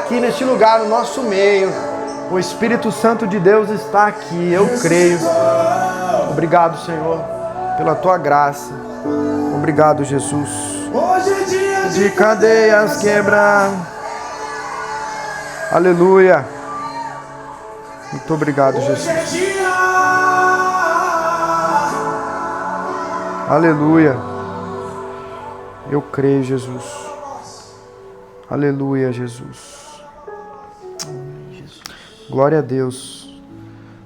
aqui neste lugar, no nosso meio. O Espírito Santo de Deus está aqui, eu creio. Obrigado, Senhor, pela tua graça. Obrigado, Jesus. Hoje é dia De cadeias quebrar. Aleluia. Muito obrigado, Jesus. Aleluia. Eu creio, Jesus. Aleluia, Jesus. Glória a Deus.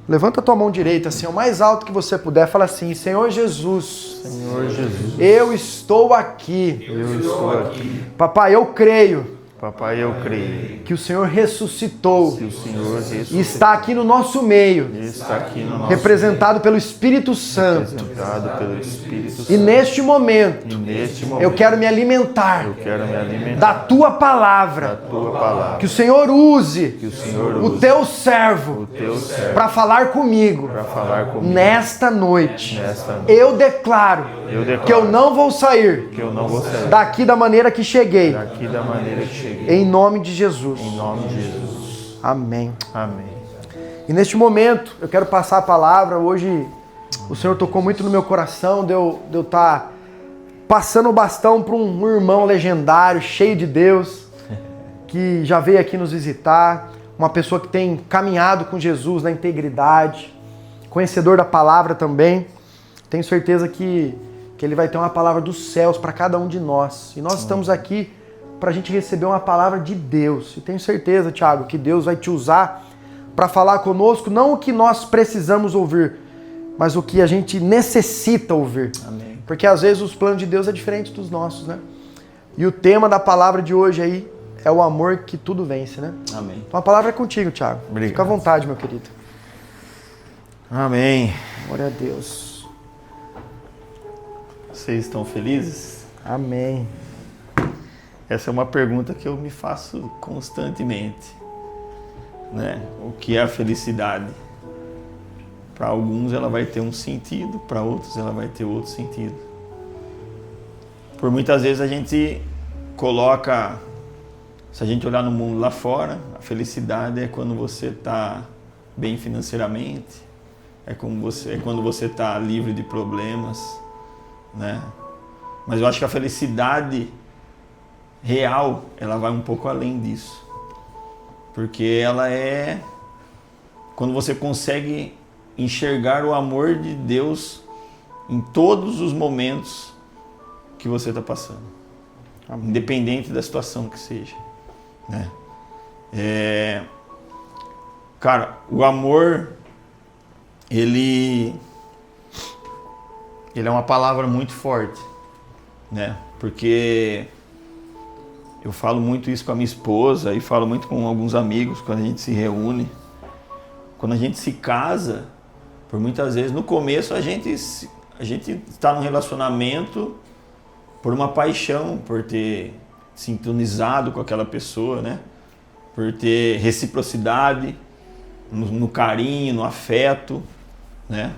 Levanta a tua mão direita, assim, o mais alto que você puder. Fala assim: Senhor Jesus. Senhor Jesus. Eu estou aqui. Eu estou aqui. Papai, eu creio. Papai, eu creio Que o Senhor ressuscitou. que o Senhor ressuscitou. E está aqui no nosso meio. Está aqui no nosso Representado pelo Espírito Santo. representado pelo Espírito Santo. E neste momento, E neste momento eu quero me alimentar eu quero me alimentar da tua da palavra. tua palavra. Que o Senhor use Que o Senhor o use teu servo o teu servo para falar comigo para falar comigo nesta noite. nesta noite. Eu declaro que eu não vou sair que eu não vou sair daqui da maneira que cheguei. daqui da maneira que cheguei. Em nome de Jesus. Em nome de Jesus. Amém. Amém. E neste momento, eu quero passar a palavra. Hoje, o Senhor tocou muito no meu coração de eu estar passando o bastão para um irmão legendário, cheio de Deus, que já veio aqui nos visitar, uma pessoa que tem caminhado com Jesus na integridade, conhecedor da palavra também. Tenho certeza que ele vai ter uma palavra dos céus para cada um de nós. E nós estamos aqui para a gente receber uma palavra de Deus. E tenho certeza, Thiago, que Deus vai te usar para falar conosco, não o que nós precisamos ouvir, mas o que a gente necessita ouvir. Amém. Porque às vezes os planos de Deus é diferente dos nossos, né? E o tema da palavra de hoje aí é o amor que tudo vence, né? Amém. Então a palavra é contigo, Thiago. Obrigado. Fica à vontade, meu querido. Amém. Glória a Deus. Vocês estão felizes? Amém. Essa é uma pergunta que eu me faço constantemente, né? O que é a felicidade? Para alguns ela vai ter um sentido, para outros ela vai ter outro sentido. Por muitas vezes a gente coloca, se a gente olhar no mundo lá fora, a felicidade é quando você está bem financeiramente, é quando você está livre de problemas, né? Mas eu acho que a felicidade real, ela vai um pouco além disso. Porque ela é quando você consegue enxergar o amor de Deus em todos os momentos que você está passando. Independente da situação que seja, né? Cara, o amor, ele é uma palavra muito forte, né? Porque eu falo muito isso com a minha esposa e falo muito com alguns amigos quando a gente se reúne. Quando a gente se casa, por muitas vezes, no começo a gente está num relacionamento por uma paixão, por ter sintonizado com aquela pessoa, né? Por ter reciprocidade no carinho, no afeto, né?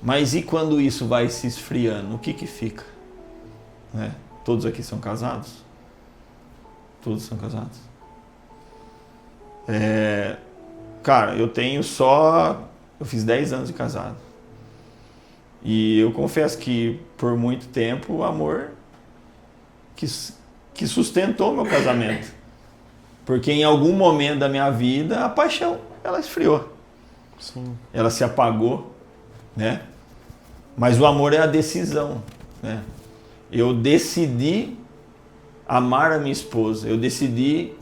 Mas e quando isso vai se esfriando? O que fica? Né? Todos aqui são casados? Todos são casados. Cara, eu fiz 10 anos de casado. E eu confesso que por muito tempo o amor que sustentou meu casamento. Porque em algum momento da minha vida a paixão, ela esfriou. Sim. Ela se apagou, né? Mas o amor é a decisão, né? Eu decidi amar a minha esposa, eu decidi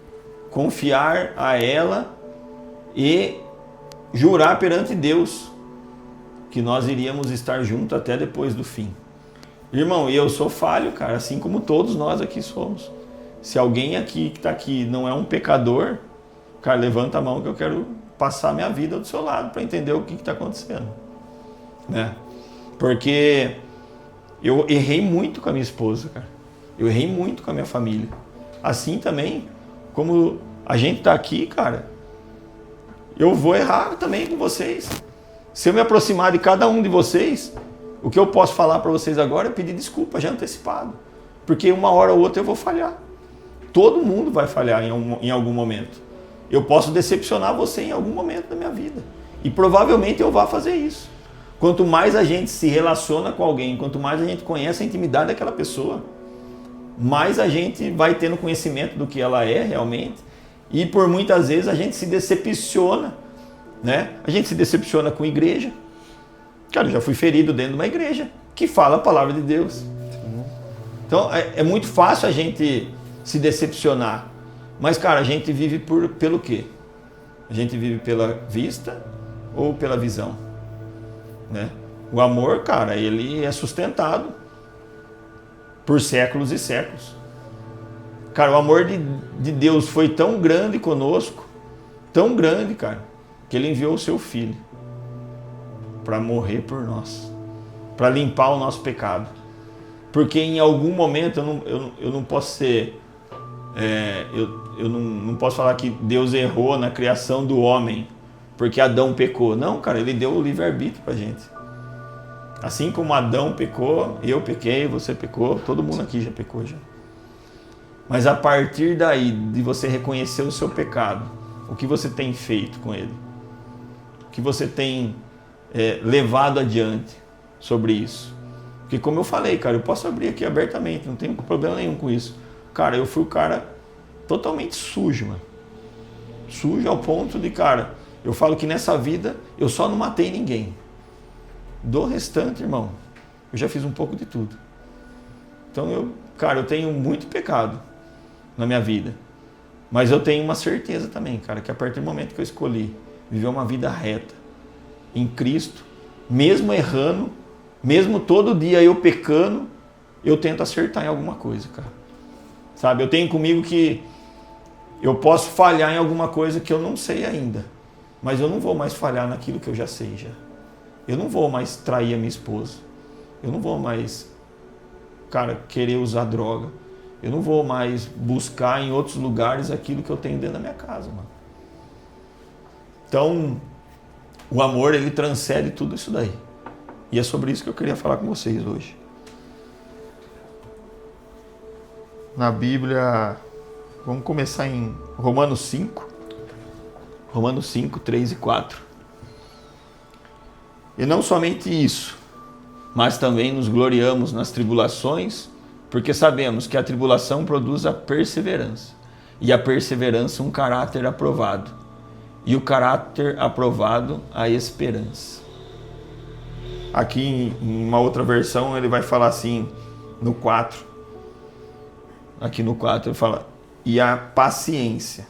confiar a ela e jurar perante Deus que nós iríamos estar juntos até depois do fim. Irmão, eu sou falho, cara, assim como todos nós aqui somos. Se alguém aqui que está aqui não é um pecador, cara, levanta a mão que eu quero passar minha vida do seu lado para entender o que está acontecendo, né? Porque eu errei muito com a minha esposa, cara. Eu errei muito com a minha família. Assim também, como a gente está aqui, cara, eu vou errar também com vocês. Se eu me aproximar de cada um de vocês, o que eu posso falar para vocês agora é pedir desculpa já antecipado. Porque uma hora ou outra eu vou falhar. todo mundo vai falhar em algum momento. Eu posso decepcionar você em algum momento da minha vida. E provavelmente eu vá fazer isso. Quanto mais a gente se relaciona com alguém, quanto mais a gente conhece a intimidade daquela pessoa, mais a gente vai tendo conhecimento do que ela é realmente. E por muitas vezes a gente se decepciona, né? A gente se decepciona com a igreja. Cara, eu já fui ferido dentro de uma igreja que fala a palavra de Deus. Então é muito fácil a gente se decepcionar. Mas, cara, a gente vive pelo quê? A gente vive pela vista ou pela visão? Né? O amor, cara, ele é sustentado por séculos e séculos. Cara, o amor de Deus foi tão grande conosco, tão grande, cara, que ele enviou o seu filho para morrer por nós, para limpar o nosso pecado. Porque em algum momento eu não posso ser... eu não posso falar que Deus errou na criação do homem porque Adão pecou. Não, cara, ele deu o livre-arbítrio pra gente. Assim como Adão pecou, eu pequei, você pecou, todo mundo aqui já pecou já. Mas a partir daí, de você reconhecer o seu pecado, o que você tem feito com ele? O que você tem levado adiante sobre isso? Porque como eu falei, cara, eu posso abrir aqui abertamente, não tenho problema nenhum com isso. Cara, eu fui o cara totalmente sujo, mano. Sujo ao ponto de, cara, eu falo que nessa vida eu só não matei ninguém. Do restante, irmão, eu já fiz um pouco de tudo. Então eu tenho muito pecado na minha vida. Mas eu tenho uma certeza também, cara, que a partir do momento que eu escolhi viver uma vida reta em Cristo, mesmo errando, mesmo todo dia eu pecando, eu tento acertar em alguma coisa, cara. Sabe, eu tenho comigo que eu posso falhar em alguma coisa que eu não sei ainda, mas eu não vou mais falhar naquilo que eu já sei já. Eu não vou mais trair a minha esposa. Eu não vou mais, cara, querer usar droga. Eu não vou mais buscar em outros lugares aquilo que eu tenho dentro da minha casa, mano. Então, o amor, ele transcende tudo isso daí. E é sobre isso que eu queria falar com vocês hoje. Na Bíblia, vamos começar em Romanos 5. Romanos 5, 3 e 4. E não somente isso, mas também nos gloriamos nas tribulações, porque sabemos que a tribulação produz a perseverança, e a perseverança um caráter aprovado, e o caráter aprovado a esperança. Aqui em uma outra versão ele vai falar assim, no 4, aqui no 4 ele fala, e a paciência,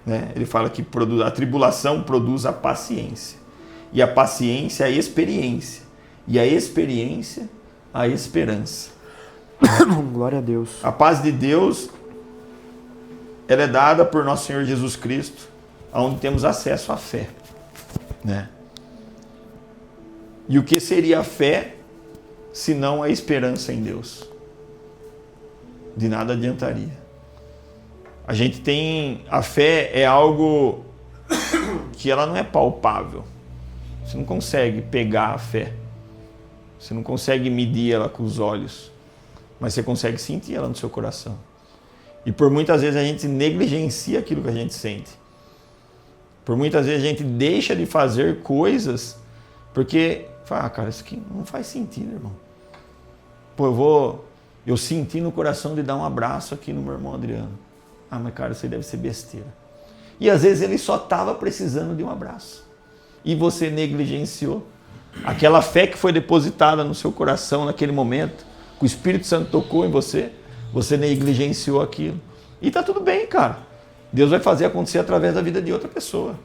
né? Ele fala que a tribulação produz a paciência. E a paciência, a experiência. E a experiência, a esperança. Glória a Deus. A paz de Deus, ela é dada por nosso Senhor Jesus Cristo, onde temos acesso à fé, né? E o que seria a fé, se não a esperança em Deus? De nada adiantaria. A gente tem... A fé é algo que ela não é palpável. Você não consegue pegar a fé. Você não consegue medir ela com os olhos. Mas você consegue sentir ela no seu coração. E por muitas vezes a gente negligencia aquilo que a gente sente. Por muitas vezes a gente deixa de fazer coisas porque... cara, isso aqui não faz sentido, irmão. Pô, eu senti no coração de dar um abraço aqui no meu irmão Adriano. Mas cara, isso aí deve ser besteira. E às vezes ele só estava precisando de um abraço. E você negligenciou aquela fé que foi depositada no seu coração naquele momento, que o Espírito Santo tocou em você, você negligenciou aquilo. E tá tudo bem, cara. Deus vai fazer acontecer através da vida de outra pessoa.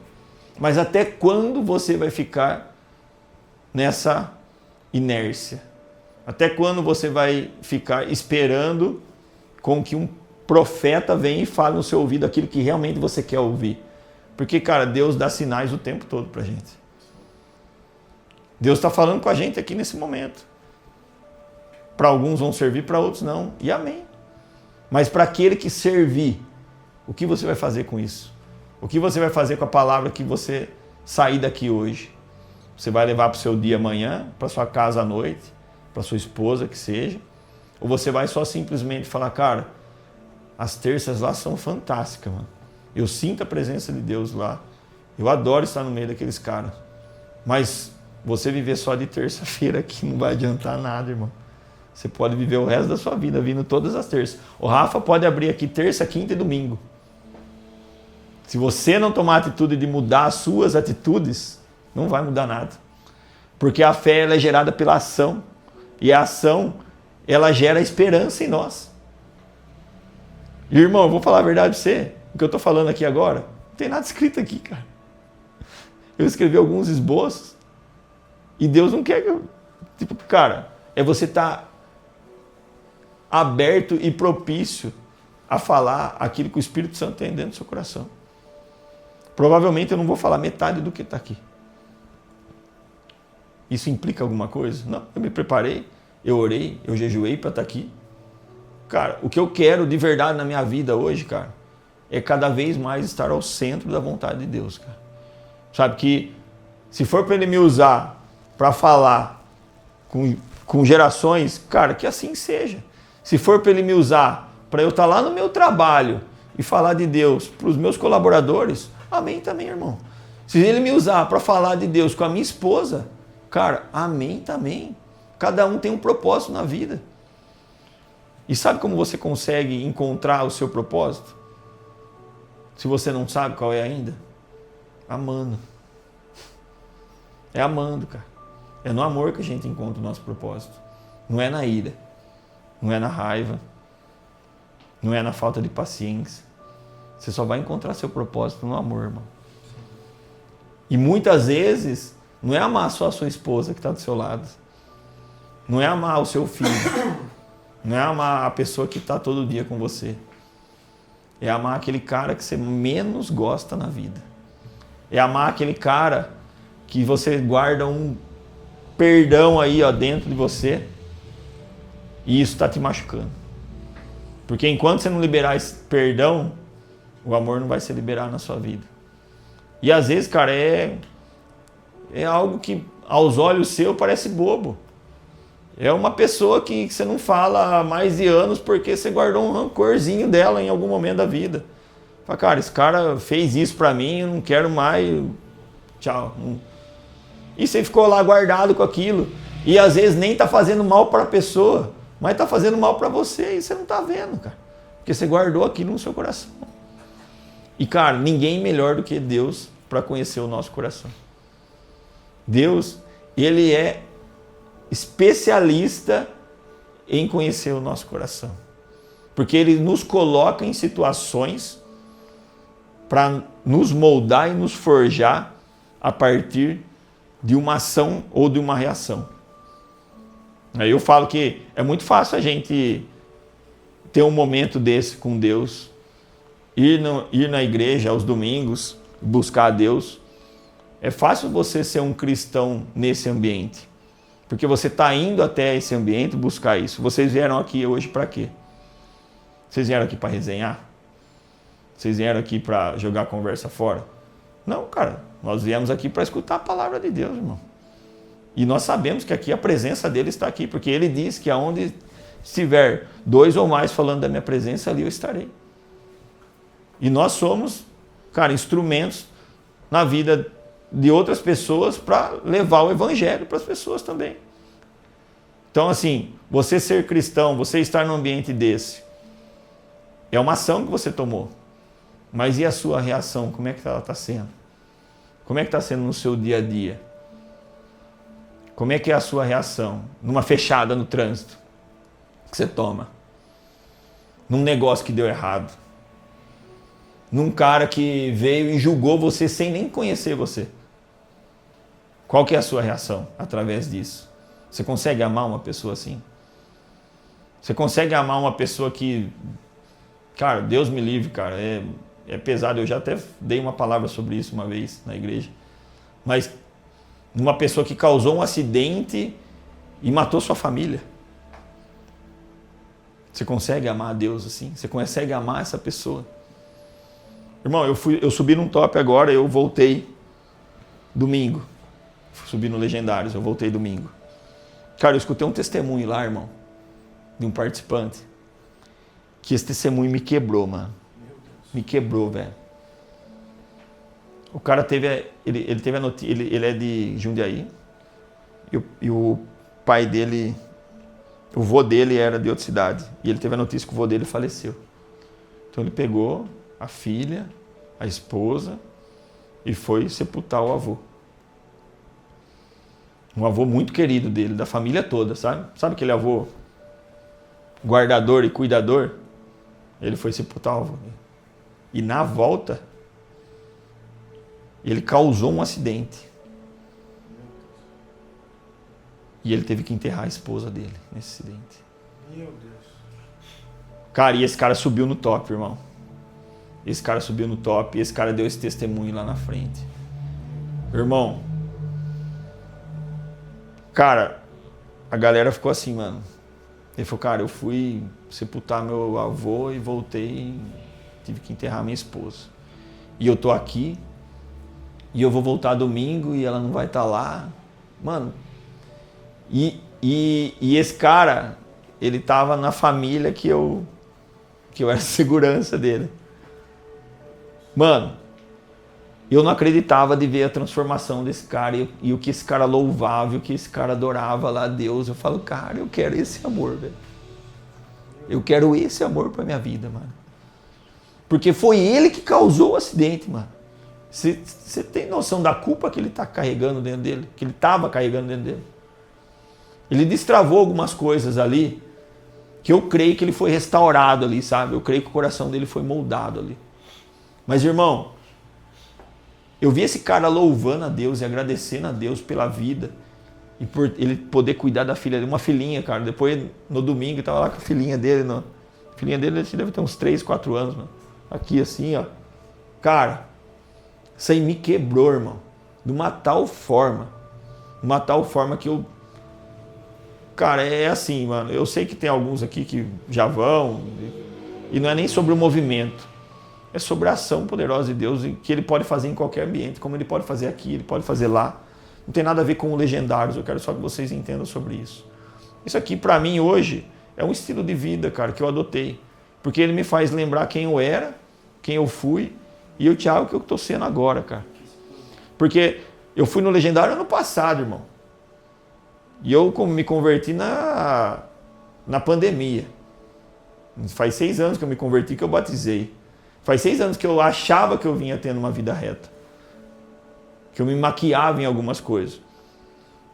Mas até quando você vai ficar nessa inércia? Até quando você vai ficar esperando com que um profeta venha e fale no seu ouvido aquilo que realmente você quer ouvir? Porque, cara, Deus dá sinais o tempo todo pra gente. Deus está falando com a gente aqui nesse momento. Para alguns vão servir, para outros não. E amém. Mas para aquele que servir, o que você vai fazer com isso? O que você vai fazer com a palavra que você sair daqui hoje? Você vai levar para o seu dia amanhã, para sua casa à noite, para sua esposa, que seja? Ou você vai só simplesmente falar, cara, As terças lá são fantásticas, mano. Eu sinto a presença de Deus lá. Eu adoro estar no meio daqueles caras. Mas você viver só de terça-feira aqui não vai adiantar nada, irmão. Você pode viver o resto da sua vida vindo todas as terças. O Rafa pode abrir aqui terça, quinta e domingo. Se você não tomar a atitude de mudar as suas atitudes, não vai mudar nada. Porque a fé ela é gerada pela ação. E a ação, ela gera esperança em nós. E, irmão, eu vou falar a verdade pra você. O que eu tô falando aqui agora, não tem nada escrito aqui, cara. Eu escrevi alguns esboços. E Deus não quer que eu... Tipo, cara, é você estar aberto e propício a falar aquilo que o Espírito Santo tem dentro do seu coração. Provavelmente eu não vou falar metade do que está aqui. Isso implica alguma coisa? Não, eu me preparei, eu orei, eu jejuei para estar aqui. Cara, o que eu quero de verdade na minha vida hoje, cara, é cada vez mais estar ao centro da vontade de Deus, cara. Sabe que se for para Ele me usar para falar com gerações, cara, que assim seja. Se for para Ele me usar para eu estar lá no meu trabalho e falar de Deus para os meus colaboradores, amém também, irmão. Se Ele me usar para falar de Deus com a minha esposa, cara, amém também. Cada um tem um propósito na vida. E sabe como você consegue encontrar o seu propósito? Se você não sabe qual é ainda? Amando. É amando, cara. É no amor que a gente encontra o nosso propósito. Não é na ira. Não é na raiva. Não é na falta de paciência. Você só vai encontrar seu propósito no amor, irmão. E muitas vezes, não é amar só a sua esposa que está do seu lado. Não é amar o seu filho. Não é amar a pessoa que está todo dia com você. É amar aquele cara que você menos gosta na vida. É amar aquele cara que você guarda um perdão aí, ó, dentro de você. E isso está te machucando. Porque enquanto você não liberar esse perdão, o amor não vai se liberar na sua vida. E às vezes, cara, é algo que aos olhos seus parece bobo. É uma pessoa que você não fala há mais de anos porque você guardou um rancorzinho dela em algum momento da vida. Fala, cara, esse cara fez isso pra mim, eu não quero mais, tchau. E você ficou lá guardado com aquilo. E às vezes nem tá fazendo mal para a pessoa, mas tá fazendo mal para você e você não tá vendo, cara. Porque você guardou aquilo no seu coração. E, cara, ninguém melhor do que Deus para conhecer o nosso coração. Deus, Ele é especialista em conhecer o nosso coração. Porque Ele nos coloca em situações para nos moldar e nos forjar a partir de uma ação ou de uma reação. Aí eu falo que é muito fácil a gente ter um momento desse com Deus, ir na igreja aos domingos, buscar a Deus. É fácil você ser um cristão nesse ambiente, porque você está indo até esse ambiente buscar isso. Vocês vieram aqui hoje para quê? Vocês vieram aqui para resenhar? Vocês vieram aqui para jogar a conversa fora? Não, cara. Nós viemos aqui para escutar a palavra de Deus, irmão. E nós sabemos que aqui a presença dele está aqui, porque ele diz que aonde estiver 2 ou mais falando da minha presença, ali eu estarei. E nós somos, cara, instrumentos na vida de outras pessoas para levar o evangelho para as pessoas também. Então, assim, você ser cristão, você estar num ambiente desse, é uma ação que você tomou. Mas e a sua reação? Como é que ela está sendo? Como é que está sendo no seu dia a dia? Como é que é a sua reação numa fechada no trânsito que você toma? Num negócio que deu errado? Num cara que veio e julgou você sem nem conhecer você? Qual que é a sua reação através disso? Você consegue amar uma pessoa assim? Você consegue amar uma pessoa que... Cara, Deus me livre, cara, é pesado. Eu já até dei uma palavra sobre isso uma vez na igreja. Mas uma pessoa que causou um acidente e matou sua família. Você consegue amar a Deus assim? Você consegue amar essa pessoa? Irmão, eu subi num top agora, eu voltei domingo. Subi no Legendários, eu voltei domingo. Cara, eu escutei um testemunho lá, irmão, de um participante, que esse testemunho me quebrou, mano. Me quebrou, velho. O cara teve, ele teve a notícia, ele é de Jundiaí, e o pai dele, o vô dele era de outra cidade, e ele teve a notícia que o vô dele faleceu. Então ele pegou a filha, a esposa, e foi sepultar o avô. Um avô muito querido dele, da família toda, sabe? Sabe aquele avô guardador e cuidador? Ele foi sepultar o avô. E na volta, ele causou um acidente. E ele teve que enterrar a esposa dele nesse acidente. Meu Deus. Cara, e esse cara subiu no top, irmão. Esse cara subiu no top e esse cara deu esse testemunho lá na frente. Irmão, cara, a galera ficou assim, mano. Ele falou, cara, eu fui sepultar meu avô e voltei e tive que enterrar minha esposa. E eu tô aqui, e eu vou voltar domingo e ela não vai estar lá. Mano, e esse cara, ele tava na família que eu era segurança dele. Mano, eu não acreditava de ver a transformação desse cara e o que esse cara louvava, e o que esse cara adorava lá a Deus. Eu falo, cara, eu quero esse amor, velho. Eu quero esse amor pra minha vida, mano. Porque foi ele que causou o acidente, mano. Você tem noção da culpa que ele tá carregando dentro dele? Que ele tava carregando dentro dele? Ele destravou algumas coisas ali que eu creio que ele foi restaurado ali, sabe? Eu creio que o coração dele foi moldado ali. Mas, irmão, eu vi esse cara louvando a Deus e agradecendo a Deus pela vida e por ele poder cuidar da filha dele, uma filhinha, cara. Depois, no domingo, eu tava lá com a filhinha dele. A filhinha dele deve ter uns 3, 4 anos, mano. Aqui, assim, ó. Cara, isso aí me quebrou, irmão. De uma tal forma. Uma tal forma que eu... Cara, é assim, mano. Eu sei que tem alguns aqui que já vão. E não é nem sobre o movimento. É sobre a ação poderosa de Deus que ele pode fazer em qualquer ambiente, como ele pode fazer aqui, ele pode fazer lá. Não tem nada a ver com o Legendários, eu quero só que vocês entendam sobre isso. Isso aqui, pra mim, hoje, é um estilo de vida, cara, que eu adotei. Porque ele me faz lembrar quem eu era, quem eu fui, e o Thiago que eu tô sendo agora, cara. Porque eu fui no Legendário ano passado, irmão. E eu me converti na pandemia. Faz 6 anos que eu me converti, que eu batizei. Faz 6 anos que eu achava que eu vinha tendo uma vida reta. Que eu me maquiava em algumas coisas.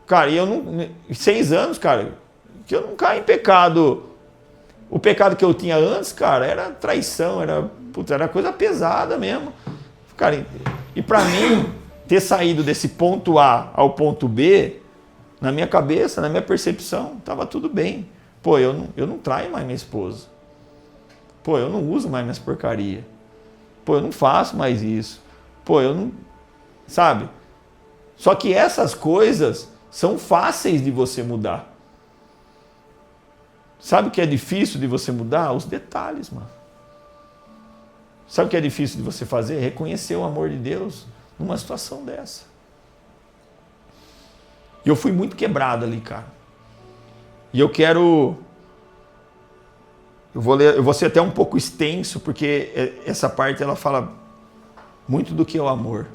Cara, e eu não... 6 anos, cara, que eu não caí em pecado. O pecado que eu tinha antes, cara, era traição, era coisa pesada mesmo. Cara, e pra mim, ter saído desse ponto A ao ponto B, na minha cabeça, na minha percepção, tava tudo bem. Pô, eu não traio mais minha esposa. Pô, eu não uso mais minhas porcarias. Pô, eu não faço mais isso. Pô, eu não... Sabe? Só que essas coisas são fáceis de você mudar. Sabe o que é difícil de você mudar? Os detalhes, mano. Sabe o que é difícil de você fazer? Reconhecer o amor de Deus numa situação dessa. E eu fui muito quebrado ali, cara. E eu quero... Eu vou ser até um pouco extenso, porque essa parte ela fala muito do que é o amor,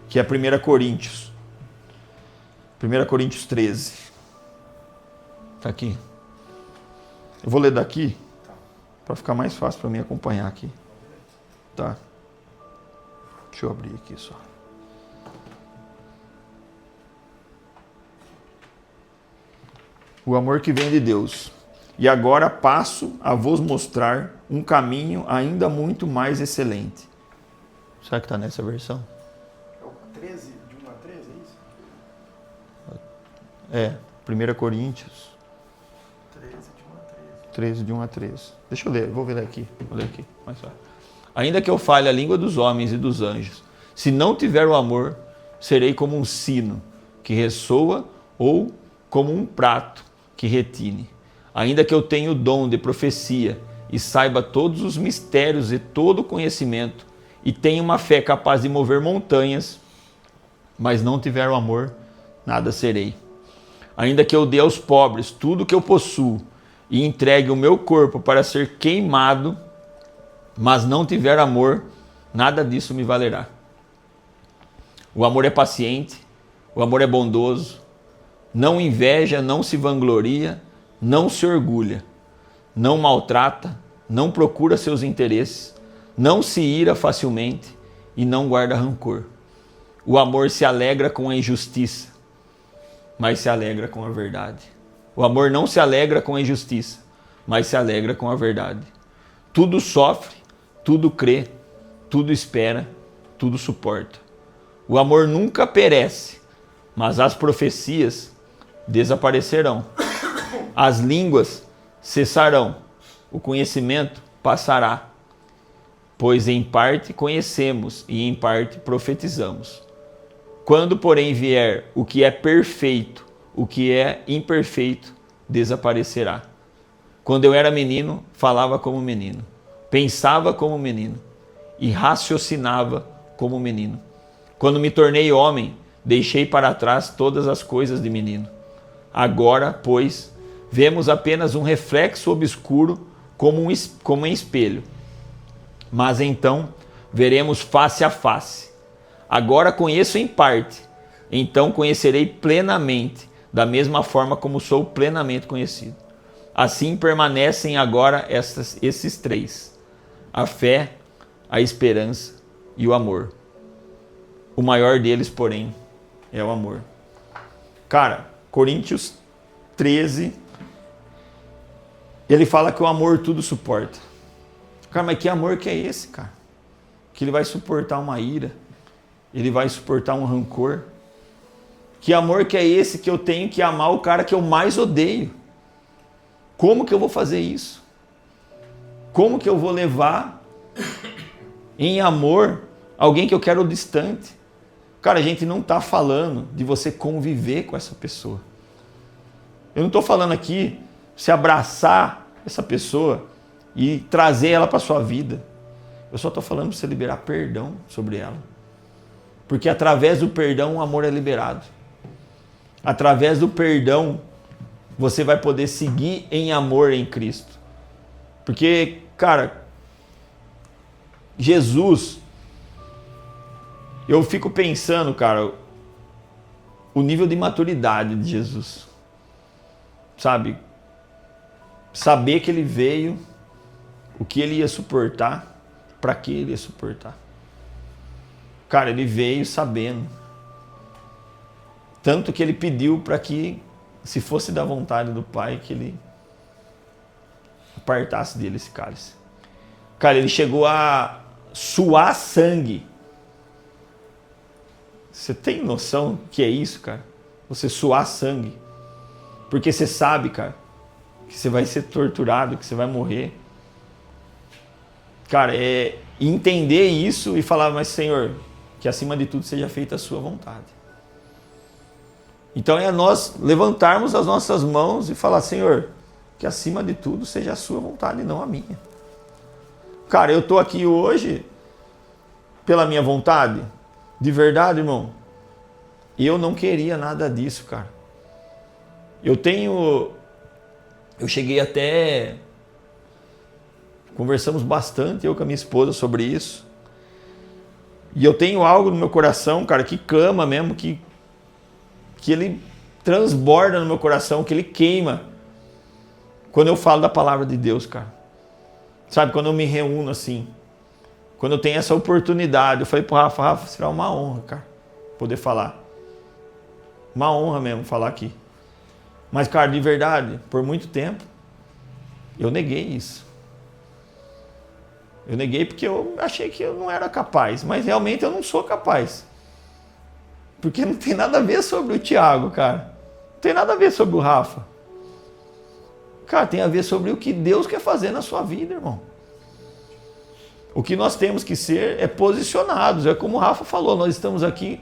que é 1 Coríntios. 1 Coríntios 13. Tá aqui. Eu vou ler daqui, para ficar mais fácil para mim acompanhar aqui. Tá? Deixa eu abrir aqui só. O amor que vem de Deus. E agora passo a vos mostrar um caminho ainda muito mais excelente. Será que está nessa versão? É o 13, de 1 a 13, é isso? É, 1 Coríntios 13, de 1 a 13. 13, de 1 a 13. Deixa eu ler, vou ler aqui. Vou ler aqui, mais fácil. Ainda que eu fale a língua dos homens e dos anjos, se não tiver o amor, serei como um sino que ressoa ou como um prato que retine. Ainda que eu tenha o dom de profecia e saiba todos os mistérios e todo o conhecimento e tenha uma fé capaz de mover montanhas, mas não tiver o amor, nada serei. Ainda que eu dê aos pobres tudo o que eu possuo e entregue o meu corpo para ser queimado, mas não tiver amor, nada disso me valerá. O amor é paciente, o amor é bondoso, não inveja, não se vangloria, não se orgulha, não maltrata, não procura seus interesses, não se ira facilmente e não guarda rancor. O amor se alegra com a injustiça, mas se alegra com a verdade. O amor não se alegra com a injustiça, mas se alegra com a verdade. Tudo sofre, tudo crê, tudo espera, tudo suporta. O amor nunca perece, mas as profecias desaparecerão. As línguas cessarão, o conhecimento passará. Pois em parte conhecemos e em parte profetizamos. Quando, porém, vier o que é perfeito, o que é imperfeito desaparecerá. Quando eu era menino, falava como menino, pensava como menino e raciocinava como menino. Quando me tornei homem, deixei para trás todas as coisas de menino. Agora, pois, vemos apenas um reflexo obscuro como em espelho. Mas então veremos face a face. Agora conheço em parte, então conhecerei plenamente, da mesma forma como sou plenamente conhecido. Assim permanecem agora esses três: a fé, a esperança e o amor. O maior deles, porém, é o amor. Cara, Coríntios 13, ele fala que o amor tudo suporta. Cara, mas que amor que é esse, cara? Que ele vai suportar uma ira, ele vai suportar um rancor. Que amor que é esse que eu tenho que amar o cara que eu mais odeio? Como que eu vou fazer isso? Como que eu vou levar em amor alguém que eu quero distante? Cara, a gente não está falando de você conviver com essa pessoa. Eu não estou falando aqui se abraçar essa pessoa e trazer ela para a sua vida. Eu só estou falando para você liberar perdão sobre ela. Porque através do perdão o amor é liberado. Através do perdão você vai poder seguir em amor em Cristo. Porque, cara, Jesus, eu fico pensando, cara, o nível de maturidade de Jesus. Sabe? Saber que ele veio, o que ele ia suportar, para que ele ia suportar. Cara, ele veio sabendo. Tanto que ele pediu para que, se fosse da vontade do Pai, que ele apartasse dele esse cálice. Cara, ele chegou a suar sangue. Você tem noção que é isso, cara? Você suar sangue. Porque você sabe, cara, que você vai ser torturado, que você vai morrer. Cara, é entender isso e falar, mas Senhor, que acima de tudo seja feita a sua vontade. Então é nós levantarmos as nossas mãos e falar, Senhor, que acima de tudo seja a sua vontade, não a minha. Cara, eu estou aqui hoje pela minha vontade. De verdade, irmão, eu não queria nada disso, cara. Eu cheguei até... Conversamos bastante, eu com a minha esposa, sobre isso. E eu tenho algo no meu coração, cara, que clama mesmo, que ele transborda no meu coração, que ele queima. Quando eu falo da palavra de Deus, cara. Sabe, quando eu me reúno assim. Quando eu tenho essa oportunidade. Eu falei pro Rafa, será uma honra, cara, poder falar. Uma honra mesmo falar aqui. Mas, cara, de verdade, por muito tempo, eu neguei isso. Eu neguei porque eu achei que eu não era capaz. Mas realmente eu não sou capaz. Porque não tem nada a ver sobre o Thiago, cara. Não tem nada a ver sobre o Rafa. Cara, tem a ver sobre o que Deus quer fazer na sua vida, irmão. O que nós temos que ser é posicionados. É como o Rafa falou, nós estamos aqui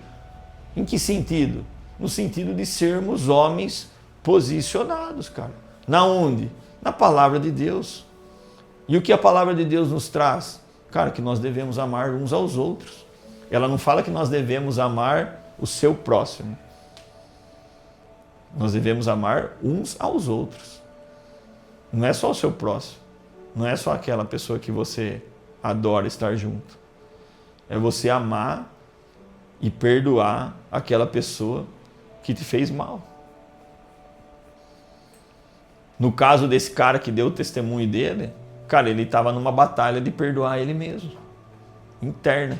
em que sentido? No sentido de sermos homens posicionados, cara. Na onde? Na palavra de Deus. E o que a palavra de Deus nos traz? Cara, que nós devemos amar uns aos outros. Ela não fala que nós devemos amar o seu próximo. Nós devemos amar uns aos outros. não é só o seu próximo, não é só aquela pessoa que você adora estar junto. É você amar e perdoar aquela pessoa que te fez mal. No caso desse cara que deu o testemunho dele, cara, ele estava numa batalha de perdoar ele mesmo, interna.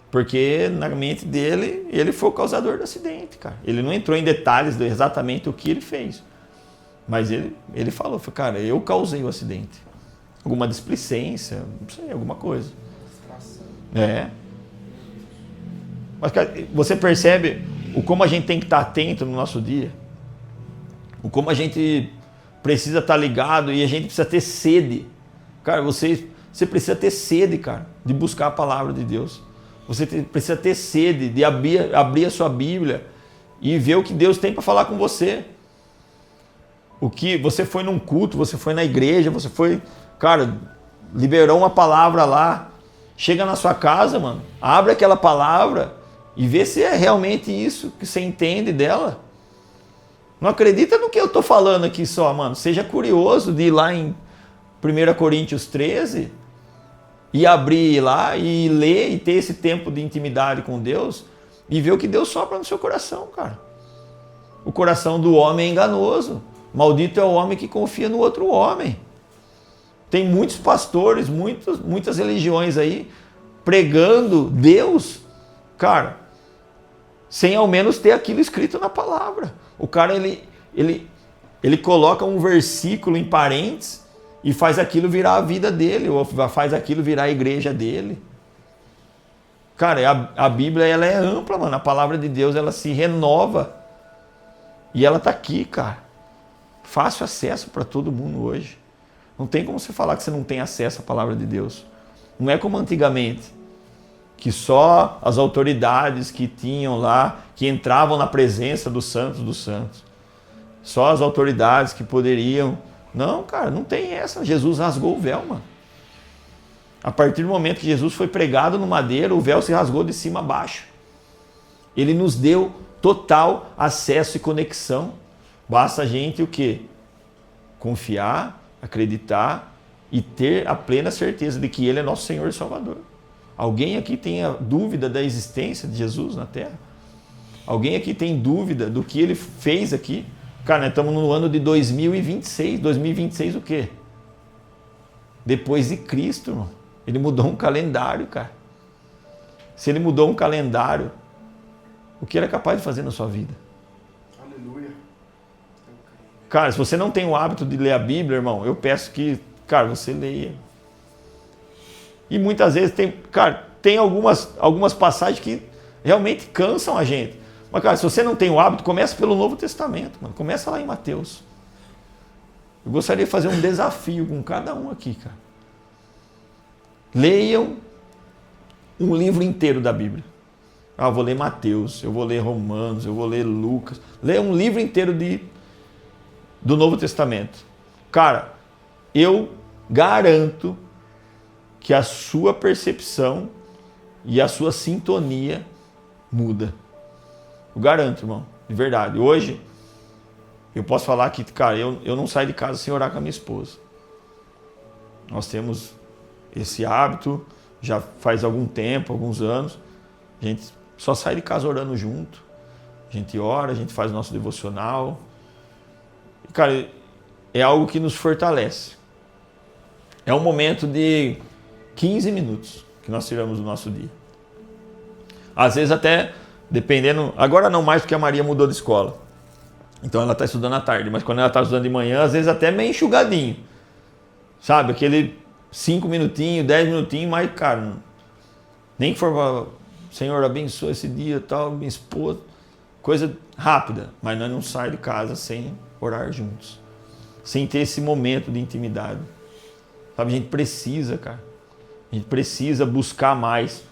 Porque na mente dele, ele foi o causador do acidente, cara. Ele não entrou em detalhes de exatamente o que ele fez. Mas ele falou, cara, eu causei o acidente. Alguma displicência, não sei, alguma coisa. Mas, cara, você percebe o como a gente tem que estar atento no nosso dia? O como a gente precisa estar ligado e a gente precisa ter sede. Cara, você precisa ter sede, cara, de buscar a palavra de Deus. Você precisa ter sede de abrir a sua Bíblia e ver o que Deus tem para falar com você. O que você foi num culto, você foi na igreja, você foi, cara, liberou uma palavra lá. Chega na sua casa, mano, abre aquela palavra e vê se é realmente isso que você entende dela. Não acredita no que eu estou falando aqui só, mano. Seja curioso de ir lá em 1 Coríntios 13 e abrir lá e ler e ter esse tempo de intimidade com Deus e ver o que Deus sopra no seu coração, cara. O coração do homem é enganoso. Maldito é o homem que confia no outro homem. Tem muitos pastores, muitas religiões aí pregando Deus, cara, sem ao menos ter aquilo escrito na palavra. O cara, ele coloca um versículo em parênteses e faz aquilo virar a vida dele, ou faz aquilo virar a igreja dele. Cara, a Bíblia, ela é ampla, mano. A palavra de Deus, ela se renova. E ela tá aqui, cara. Fácil acesso para todo mundo hoje. Não tem como você falar que você não tem acesso à palavra de Deus. Não é como antigamente, que só as autoridades que tinham lá, que entravam na presença dos santos, só as autoridades que poderiam. Não, cara, não tem essa. Jesus rasgou o véu, mano. A partir do momento que Jesus foi pregado no madeiro, o véu se rasgou de cima a baixo. Ele nos deu total acesso e conexão. Basta a gente o quê? Confiar, acreditar e ter a plena certeza de que Ele é nosso Senhor e Salvador. Alguém aqui tem a dúvida da existência de Jesus na Terra? Alguém aqui tem dúvida do que Ele fez aqui? Cara, nós estamos no ano de 2026. 2026 o quê? Depois de Cristo, irmão. Ele mudou um calendário, cara. Se Ele mudou um calendário, o que Ele é capaz de fazer na sua vida? Aleluia. Cara, se você não tem o hábito de ler a Bíblia, irmão, eu peço que, cara, você leia. E muitas vezes tem algumas passagens que realmente cansam a gente. Mas, cara, se você não tem o hábito, começa pelo Novo Testamento, mano. Começa lá em Mateus. Eu gostaria de fazer um desafio com cada um aqui, cara. Leiam um livro inteiro da Bíblia. Ah, eu vou ler Mateus, eu vou ler Romanos, eu vou ler Lucas. Leia um livro inteiro do Novo Testamento. Cara, eu garanto que a sua percepção e a sua sintonia muda. Eu garanto, irmão, de verdade. Hoje, eu posso falar que, cara, eu não saio de casa sem orar com a minha esposa. Nós temos esse hábito, já faz algum tempo, alguns anos. A gente só sai de casa orando junto. A gente ora, a gente faz o nosso devocional. E, cara, é algo que nos fortalece. É um momento de 15 minutos que nós tiramos do nosso dia. Às vezes até, dependendo... Agora não mais porque a Maria mudou de escola. Então ela está estudando à tarde. Mas quando ela está estudando de manhã, às vezes até meio enxugadinho. Sabe? Aquele 5 minutinhos, 10 minutinhos, mas, cara... Nem que for... Senhor, abençoa esse dia, tal, minha esposa. Coisa rápida. Mas nós não saímos de casa sem orar juntos. Sem ter esse momento de intimidade. Sabe? A gente precisa, cara. A gente precisa buscar mais.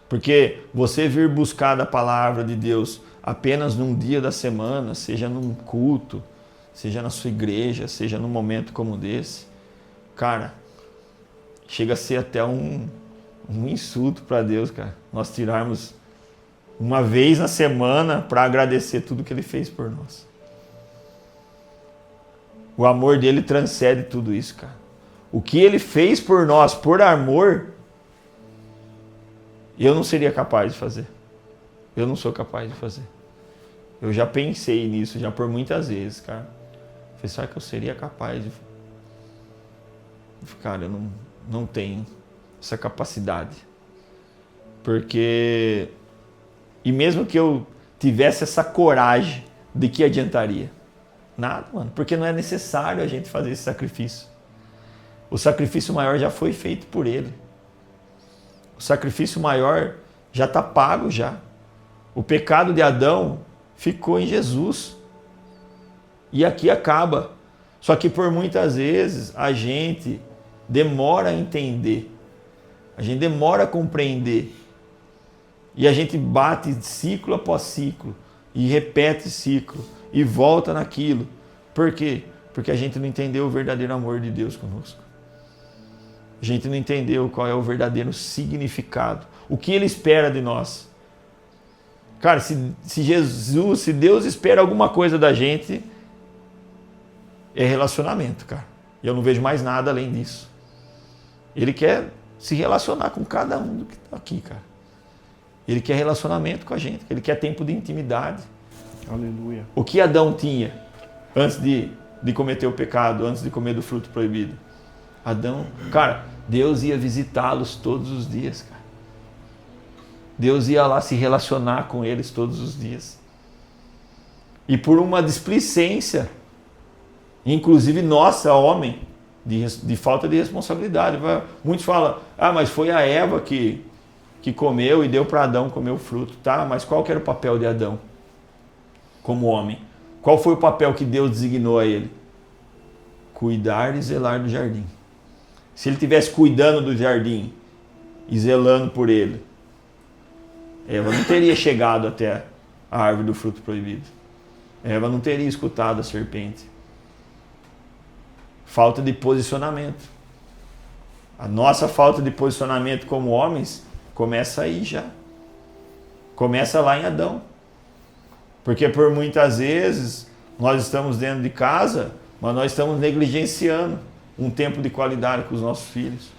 Porque você vir buscar da palavra de Deus apenas num dia da semana, seja num culto, seja na sua igreja, seja num momento como desse, cara, chega a ser até um insulto para Deus, cara. Nós tirarmos uma vez na semana para agradecer tudo que Ele fez por nós. O amor dele transcende tudo isso, cara. O que ele fez por nós, por amor, eu não seria capaz de fazer. Eu não sou capaz de fazer. Eu já pensei nisso, já por muitas vezes, cara. Falei, será que eu seria capaz de... Cara, eu não tenho essa capacidade. Porque... E mesmo que eu tivesse essa coragem, de que adiantaria? Nada, mano. Porque não é necessário a gente fazer esse sacrifício. O sacrifício maior já foi feito por ele. O sacrifício maior já está pago já. O pecado de Adão ficou em Jesus. E aqui acaba. Só que por muitas vezes a gente demora a entender. A gente demora a compreender. E a gente bate ciclo após ciclo. E repete ciclo. E volta naquilo. Por quê? Porque a gente não entendeu o verdadeiro amor de Deus conosco. A gente não entendeu qual é o verdadeiro significado. O que Ele espera de nós. Cara, se Deus espera alguma coisa da gente, é relacionamento, cara. E eu não vejo mais nada além disso. Ele quer se relacionar com cada um do que está aqui, cara. Ele quer relacionamento com a gente. Ele quer tempo de intimidade. Aleluia. O que Adão tinha antes de cometer o pecado, antes de comer do fruto proibido? Adão, cara, Deus ia visitá-los todos os dias, cara. Deus ia lá se relacionar com eles todos os dias. E por uma displicência, inclusive nossa, homem, de falta de responsabilidade. Muitos falam, mas foi a Eva que comeu e deu para Adão comer o fruto. Tá, mas qual que era o papel de Adão como homem? Qual foi o papel que Deus designou a ele? Cuidar e zelar do jardim. Se ele estivesse cuidando do jardim e zelando por ele, Eva não teria chegado até a árvore do fruto proibido. Eva não teria escutado a serpente. Falta de posicionamento. A nossa falta de posicionamento como homens começa aí já. Começa lá em Adão. Porque por muitas vezes nós estamos dentro de casa, mas nós estamos negligenciando um tempo de qualidade com os nossos filhos,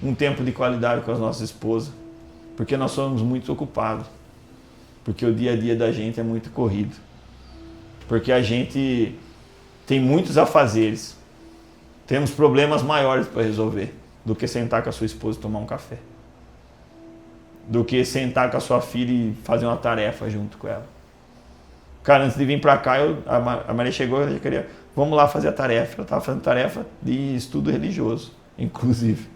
um tempo de qualidade com as nossas esposas, porque nós somos muito ocupados, porque o dia a dia da gente é muito corrido, porque a gente tem muitos afazeres, temos problemas maiores para resolver do que sentar com a sua esposa e tomar um café, do que sentar com a sua filha e fazer uma tarefa junto com ela. Cara, antes de vir para cá, a Maria chegou e queria, vamos lá fazer a tarefa. Eu estava fazendo tarefa de estudo religioso, inclusive.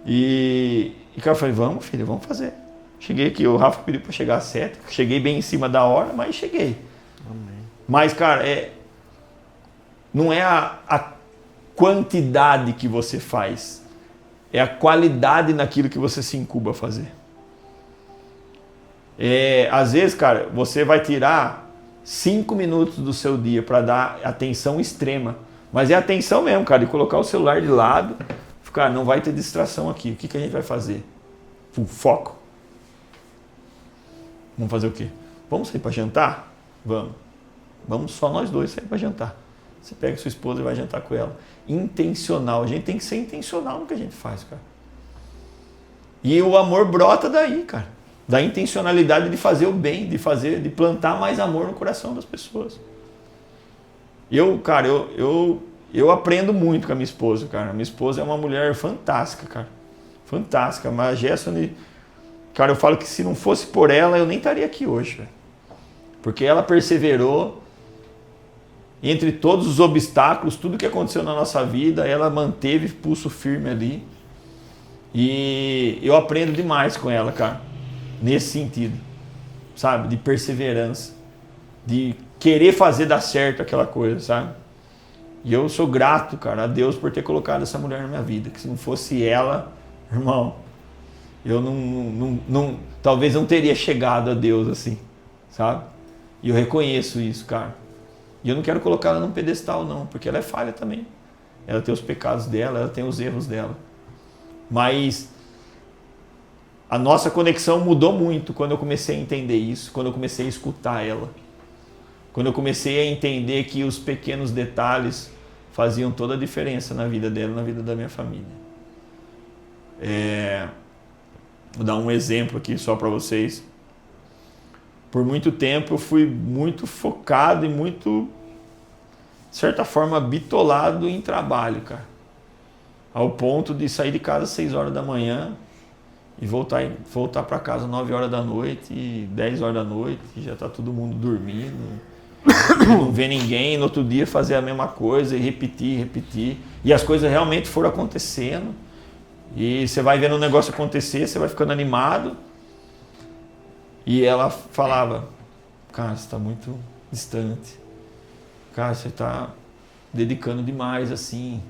E cara, eu falei, vamos filha, vamos fazer. Cheguei aqui, o Rafa pediu para chegar às 7, cheguei bem em cima da hora, mas cheguei. Amém. Mas, cara, não é a quantidade que você faz, é a qualidade naquilo que você se incuba a fazer. Às vezes, cara, você vai tirar 5 minutos do seu dia para dar atenção extrema. Mas é atenção mesmo, cara, de colocar o celular de lado. Cara, não vai ter distração aqui. O que a gente vai fazer? Foco. Vamos fazer o quê? Vamos sair para jantar? Vamos. Vamos só nós dois sair para jantar. Você pega sua esposa e vai jantar com ela. Intencional. A gente tem que ser intencional no que a gente faz, cara. E o amor brota daí, cara. Da intencionalidade de fazer o bem, de plantar mais amor no coração das pessoas. Cara, eu aprendo muito com a minha esposa, cara. A minha esposa é uma mulher fantástica, cara. Fantástica. Mas a Gessone, cara, eu falo que se não fosse por ela, eu nem estaria aqui hoje, velho. Porque ela perseverou entre todos os obstáculos, tudo que aconteceu na nossa vida, ela manteve pulso firme ali. E eu aprendo demais com ela, cara. Nesse sentido, sabe? De perseverança, de querer fazer dar certo aquela coisa, sabe? E eu sou grato, cara, a Deus por ter colocado essa mulher na minha vida, que se não fosse ela, irmão, eu talvez não teria chegado a Deus assim, sabe? E eu reconheço isso, cara. E eu não quero colocar ela num pedestal, não, porque ela é falha também. Ela tem os pecados dela, ela tem os erros dela. Mas a nossa conexão mudou muito quando eu comecei a entender isso, quando eu comecei a escutar ela. Quando eu comecei a entender que os pequenos detalhes faziam toda a diferença na vida dela, na vida da minha família. Vou dar um exemplo aqui só para vocês. Por muito tempo eu fui muito focado e muito, de certa forma, bitolado em trabalho, cara. Ao ponto de sair de casa às 6 horas da manhã e voltar para casa às 9 horas da noite e 10 horas da noite, e já tá todo mundo dormindo, não vê ninguém, no outro dia fazer a mesma coisa e repetir. E as coisas realmente foram acontecendo. E você vai vendo o negócio acontecer, você vai ficando animado. E ela falava, cara, você está muito distante. Cara, você está dedicando demais, assim.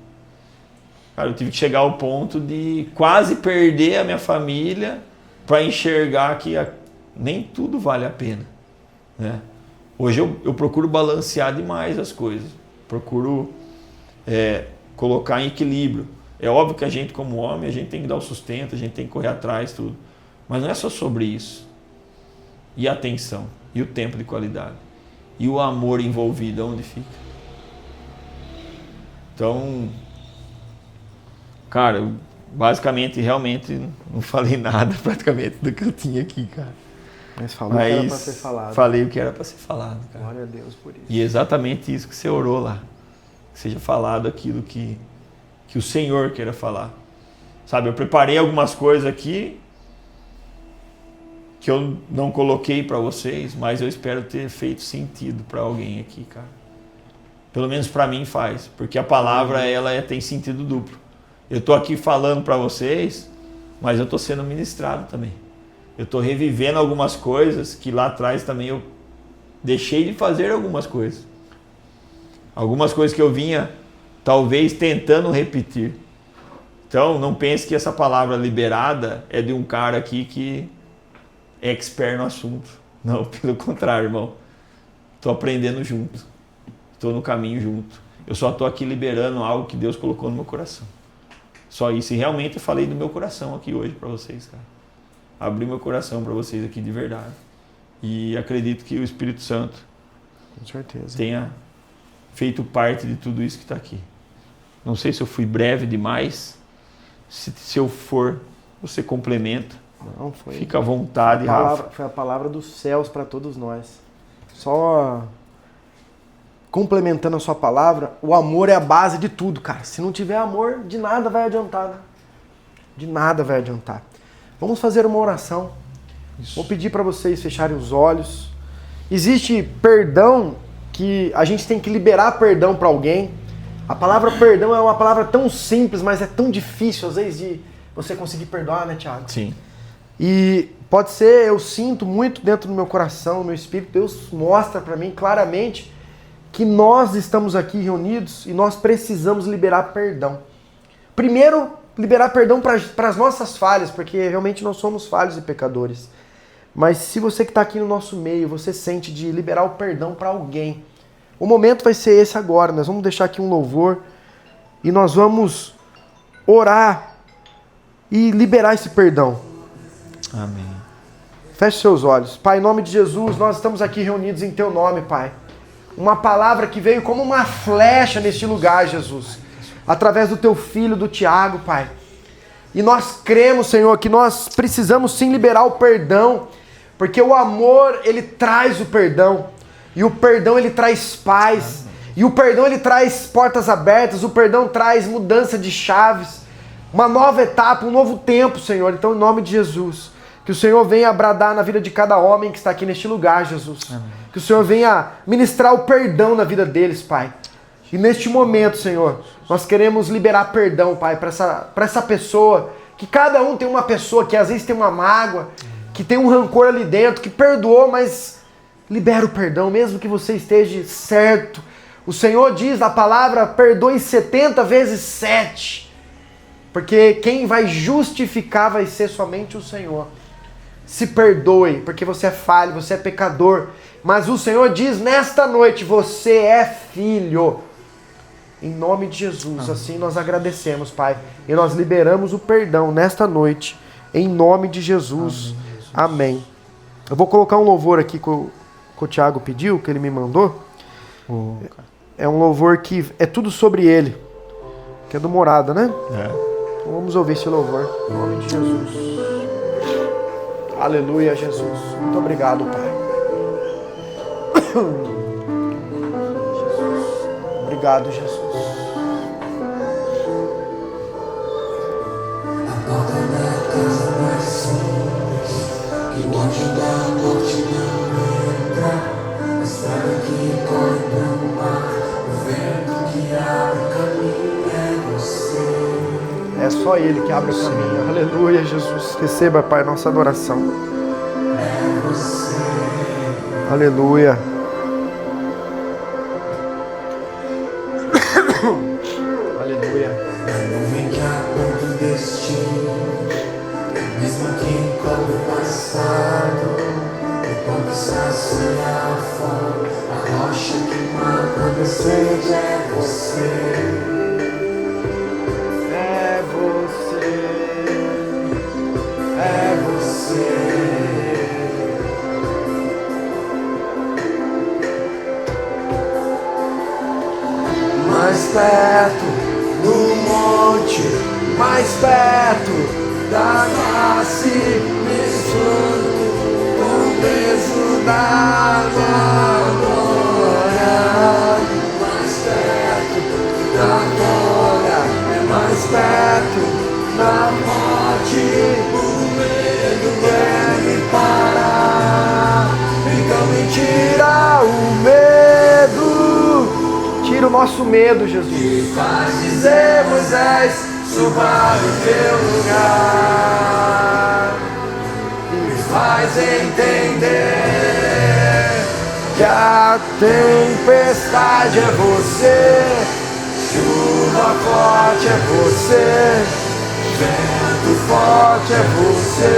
Cara, eu tive que chegar ao ponto de quase perder a minha família para enxergar que nem tudo vale a pena, né? Hoje eu procuro balancear demais as coisas. Procuro colocar em equilíbrio. É óbvio que a gente, como homem, a gente tem que dar o sustento, a gente tem que correr atrás, tudo. Mas não é só sobre isso. E a atenção, e o tempo de qualidade, e o amor envolvido, onde fica? Então, cara, eu basicamente, realmente, não falei nada praticamente do que eu tinha aqui, cara. Mas falou o que era para ser falado. Falei o que era para ser falado, cara. Glória a Deus por isso. E é exatamente isso que você orou lá. Que seja falado aquilo que o Senhor queira falar. Sabe, eu preparei algumas coisas aqui que eu não coloquei para vocês, mas eu espero ter feito sentido para alguém aqui, cara. Pelo menos para mim faz, porque a palavra tem sentido duplo. Eu estou aqui falando para vocês, mas eu estou sendo ministrado também. Eu estou revivendo algumas coisas que lá atrás também eu deixei de fazer algumas coisas. Algumas coisas que eu vinha talvez tentando repetir. Então não pense que essa palavra liberada é de um cara aqui que é expert no assunto. Não, pelo contrário, irmão. Estou aprendendo junto. Estou no caminho junto. Eu só estou aqui liberando algo que Deus colocou no meu coração. Só isso. E realmente eu falei do meu coração aqui hoje para vocês, cara. Abri meu coração para vocês aqui de verdade. E acredito que o Espírito Santo com certeza tenha feito parte de tudo isso que está aqui. Não sei se eu fui breve demais. Se eu for, você complementa. Não, foi. Fica à vontade, Rafa. Foi a palavra dos céus para todos nós. Só complementando a sua palavra, o amor é a base de tudo, cara. Se não tiver amor, de nada vai adiantar. Né? De nada vai adiantar. Vamos fazer uma oração. Isso. Vou pedir para vocês fecharem os olhos. Existe perdão que a gente tem que liberar perdão para alguém. A palavra perdão é uma palavra tão simples, mas é tão difícil às vezes de você conseguir perdoar, né, Thiago? Sim. E pode ser, eu sinto muito dentro do meu coração, no meu espírito, Deus mostra para mim claramente que nós estamos aqui reunidos e nós precisamos liberar perdão. Primeiro, liberar perdão para as nossas falhas, porque realmente nós somos falhos e pecadores. Mas se você que está aqui no nosso meio, você sente de liberar o perdão para alguém, o momento vai ser esse agora. Nós vamos deixar aqui um louvor e nós vamos orar e liberar esse perdão. Amém. Feche seus olhos. Pai, em nome de Jesus, nós estamos aqui reunidos em Teu nome, Pai. Uma palavra que veio como uma flecha neste lugar, Jesus. Através do Teu Filho, do Tiago, Pai. E nós cremos, Senhor, que nós precisamos sim liberar o perdão, porque o amor, ele traz o perdão. E o perdão, ele traz paz. E o perdão, ele traz portas abertas. O perdão traz mudança de chaves. Uma nova etapa, um novo tempo, Senhor. Então, em nome de Jesus, que o Senhor venha bradar na vida de cada homem que está aqui neste lugar, Jesus. Amém. Que o Senhor venha ministrar o perdão na vida deles, Pai. E neste momento, Senhor, nós queremos liberar perdão, Pai, para essa pessoa. Que cada um tem uma pessoa que às vezes tem uma mágoa, que tem um rancor ali dentro, que perdoou, mas libera o perdão, mesmo que você esteja certo. O Senhor diz na palavra, perdoe 70 vezes 7. Porque quem vai justificar vai ser somente o Senhor. Se perdoe, porque você é falho, você é pecador. Mas o Senhor diz nesta noite, você é filho. Em nome de Jesus, amém. Assim nós agradecemos, Pai. E nós liberamos o perdão nesta noite. Em nome de Jesus. Amém. Amém. Eu vou colocar um louvor aqui com que o Thiago pediu, que ele me mandou. É um louvor que é tudo sobre ele, que é do Morada, né? Então vamos ouvir esse louvor, em nome de Jesus. Aleluia, Jesus. Muito obrigado, Pai. Obrigado, Jesus. A porta da casa mais simples, que o anjo da morte não entra, a estrada que corre para o mar, o vento que abre o caminho é você. É só Ele que abre o caminho. Aleluia, Jesus. Receba, Pai, nossa adoração. É você. Aleluia. Aleluia. Não vem que aponta o destino, mesmo que encobre o passado, o pão que sacia a fome, a rocha que mata a sede é você. É você. É você. Mais perto do monte, mais perto da face, mesmo com o peso da glória. Mais perto da glória, mais perto da morte, o medo quer me parar, então me tira o medo. Tira o nosso medo, Jesus. Que faz dizer, Moisés, suba no teu lugar. Me faz entender que a tempestade é você, chuva forte é você, vento forte é você,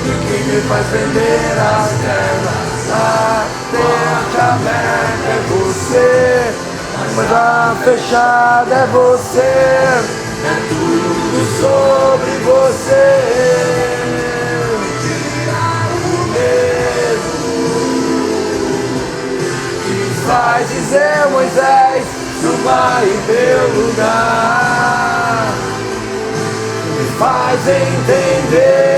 e o que me faz vender as terras, a terra aberta é você. Mas a fechada é você, é tudo sobre você. Tirar o medo que faz dizer, Moisés, suba em teu lugar. Me faz entender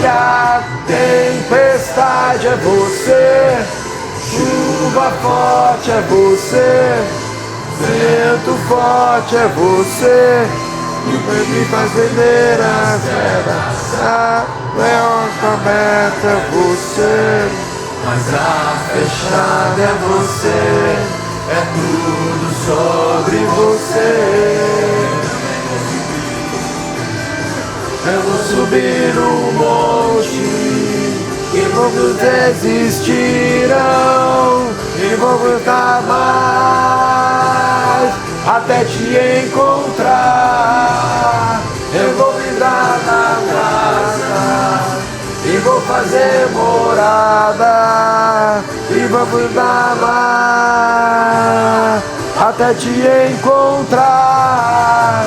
que a tempestade é você, chuva forte é você, vento forte é você, e o que me faz vender as terras, a porta aberta é você, mas a fechada é você, é tudo sobre você. Eu vou subir o monte, e poucos desistirão, e vou buscar mais, até te encontrar. Eu vou entrar na casa, e vou fazer morada, e vou buscar mais, até te encontrar.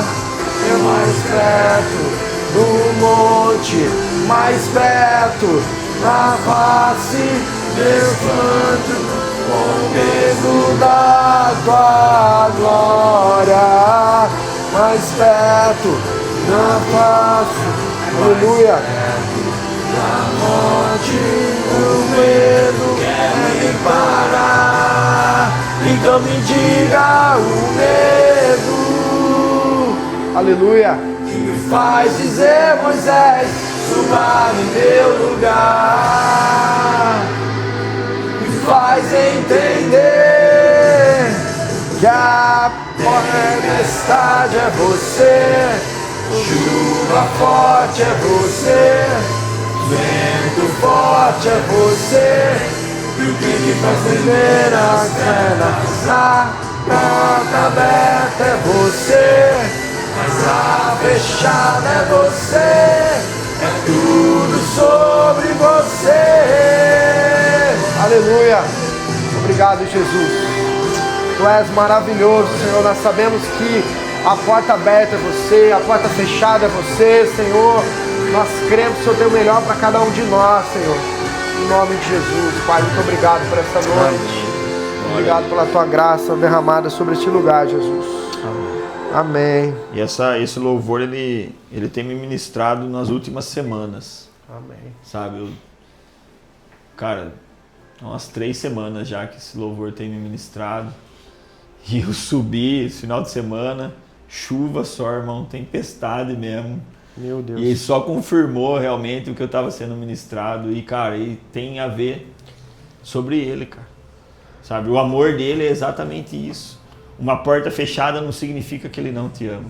Eu mais perto do monte, mais perto na face, levando com o peso da tua glória, mais perto na face, aleluia, da morte, o medo quer me parar, então me diga o medo, aleluia, que me faz dizer, Moisés, suba em teu lugar, me faz entender que a tempestade é você, chuva forte é você, vento forte é você, e o que me faz viver as pernas, a porta aberta é você, mas a fechada é você, é tudo sobre você. aleluia. Obrigado, Jesus. Tu és maravilhoso, Senhor. Nós sabemos que a porta aberta é você, a porta fechada é você, Senhor. Nós cremos que o Senhor tem o melhor para cada um de nós, Senhor. Em nome de Jesus, Pai, muito obrigado por essa noite. Obrigado pela tua graça derramada sobre este lugar, Jesus. Amém. E esse louvor, ele tem me ministrado nas últimas semanas. Amém. Sabe, cara, umas 3 semanas já que esse louvor tem me ministrado. E eu subi esse final de semana, chuva só, irmão, tempestade mesmo. Meu Deus. E ele só confirmou realmente o que eu estava sendo ministrado. E, cara, e tem a ver sobre ele, cara. Sabe, o amor dele é exatamente isso. Uma porta fechada não significa que ele não te ama.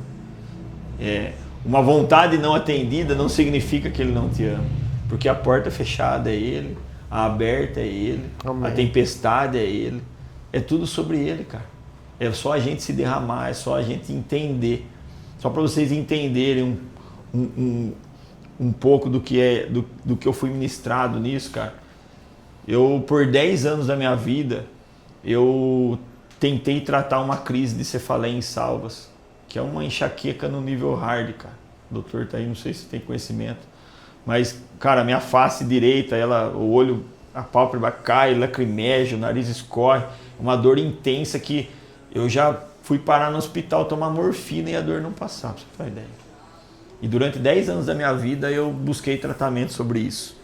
Uma vontade não atendida não significa que ele não te ama. Porque a porta fechada é ele, a aberta é ele, Amém. A tempestade é ele. É tudo sobre ele, cara. É só a gente se derramar, é só a gente entender. Só para vocês entenderem um pouco do que eu fui ministrado nisso, cara. Eu, por 10 anos da minha vida, eu tentei tratar uma crise de cefaleia em salvas, que é uma enxaqueca no nível hard, cara. O doutor tá aí, não sei se tem conhecimento. Mas, cara, a minha face direita, o olho, a pálpebra cai, lacrimeja, o nariz escorre. Uma dor intensa que eu já fui parar no hospital tomar morfina e a dor não passava, pra você ter uma ideia. E durante 10 anos da minha vida eu busquei tratamento sobre isso.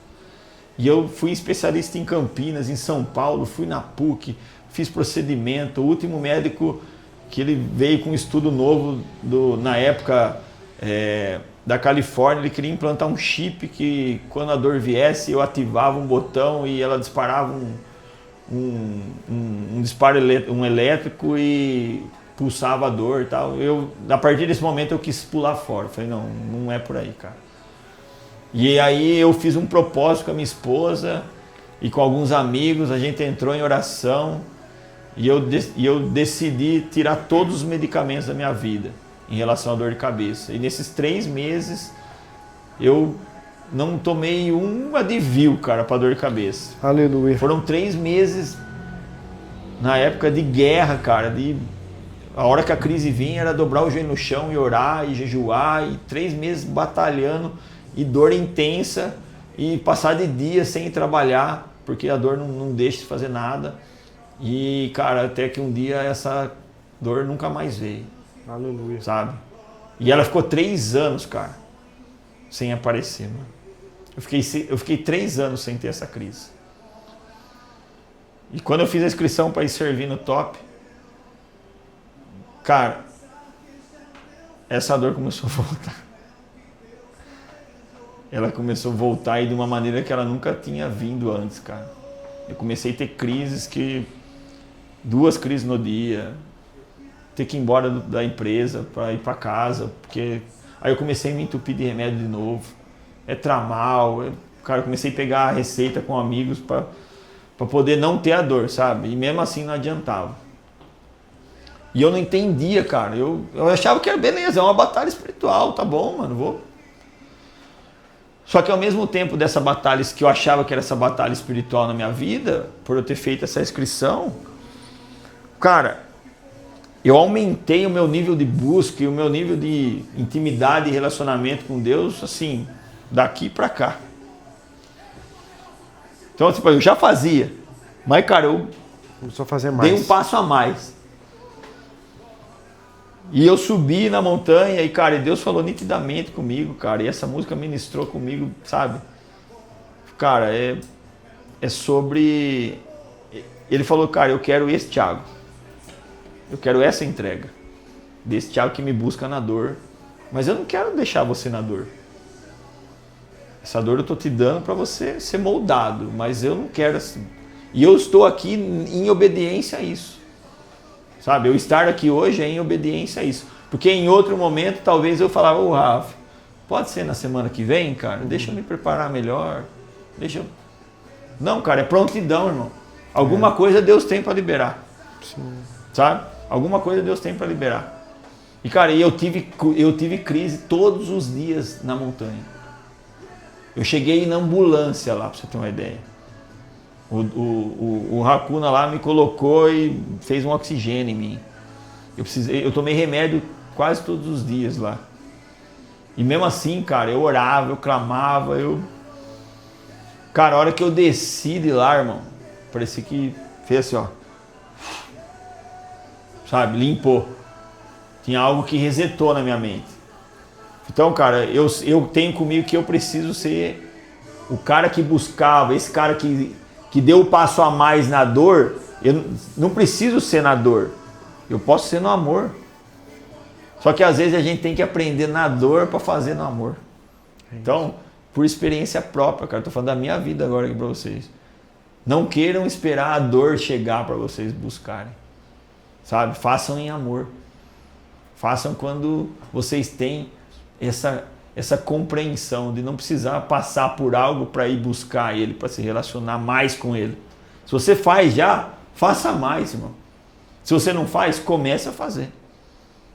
E eu fui especialista em Campinas, em São Paulo, fui na PUC, fiz procedimento. O último médico que ele veio com um estudo novo na época da Califórnia, ele queria implantar um chip que quando a dor viesse eu ativava um botão e ela disparava um disparo elétrico e pulsava a dor e tal. A partir desse momento eu quis pular fora. Falei, não é por aí, cara. E aí eu fiz um propósito com a minha esposa e com alguns amigos, a gente entrou em oração e eu decidi tirar todos os medicamentos da minha vida em relação à dor de cabeça. E nesses 3 meses eu não tomei um Advil, cara, para dor de cabeça. Aleluia. Foram 3 meses na época de guerra, cara, a hora que a crise vinha era dobrar o joelho no chão e orar e jejuar, e 3 meses batalhando e dor intensa e passar de dia sem trabalhar, porque a dor não deixa de fazer nada. E, cara, até que um dia essa dor nunca mais veio. Aleluia. Sabe? E ela ficou 3 anos, cara, sem aparecer, mano. Eu fiquei 3 anos sem ter essa crise. E quando eu fiz a inscrição para ir servir no top, cara, essa dor começou a voltar. Ela começou a voltar e de uma maneira que ela nunca tinha vindo antes, cara. Eu comecei a ter crises 2 crises no dia, ter que ir embora da empresa para ir para casa, porque aí eu comecei a me entupir de remédio de novo. Tramal, cara, eu comecei a pegar a receita com amigos para poder não ter a dor, sabe? E mesmo assim não adiantava. E eu não entendia, cara. Eu achava que era beleza, é uma batalha espiritual, tá bom, mano, vou. Só que ao mesmo tempo dessa batalha, que eu achava que era essa batalha espiritual na minha vida, por eu ter feito essa inscrição, cara, eu aumentei o meu nível de busca e o meu nível de intimidade e relacionamento com Deus, assim, daqui pra cá. Então, tipo, eu já fazia, mas, cara, eu começou a fazer mais. dei um passo a mais. E eu subi na montanha e, cara, Deus falou nitidamente comigo, cara, e essa música ministrou comigo, sabe? Cara, é sobre... Ele falou, cara, eu quero esse Thiago. Eu quero essa entrega. Desse Thiago que me busca na dor. Mas eu não quero deixar você na dor. Essa dor eu tô te dando para você ser moldado, mas eu não quero assim. E eu estou aqui em obediência a isso. Sabe, eu estar aqui hoje é em obediência a isso. Porque em outro momento, talvez eu falava, ô Rafa, pode ser na semana que vem, cara? Deixa eu me preparar melhor. Não, cara, é prontidão, irmão. Alguma coisa Deus tem para liberar. Sim. Sabe? Alguma coisa Deus tem para liberar. E, cara, eu tive crise todos os dias na montanha. Eu cheguei na ambulância lá, para você ter uma ideia. O Hakuna lá me colocou e fez um oxigênio em mim. Eu tomei remédio quase todos os dias lá. E mesmo assim, cara, eu orava, eu clamava, Cara, a hora que eu desci de lá, irmão, parecia que fez assim, ó. Sabe, limpou. Tinha algo que resetou na minha mente. Então, cara, eu tenho comigo que eu preciso ser o cara que buscava, esse cara que deu o passo a mais na dor. Eu não preciso ser na dor, eu posso ser no amor. Só que às vezes a gente tem que aprender na dor para fazer no amor. Então, por experiência própria, cara, tô falando da minha vida agora aqui para vocês. Não queiram esperar a dor chegar para vocês buscarem. Sabe? Façam em amor. Façam quando vocês têm essa compreensão de não precisar passar por algo para ir buscar ele, para se relacionar mais com ele. Se você faz já, faça mais, irmão. Se você não faz, comece a fazer.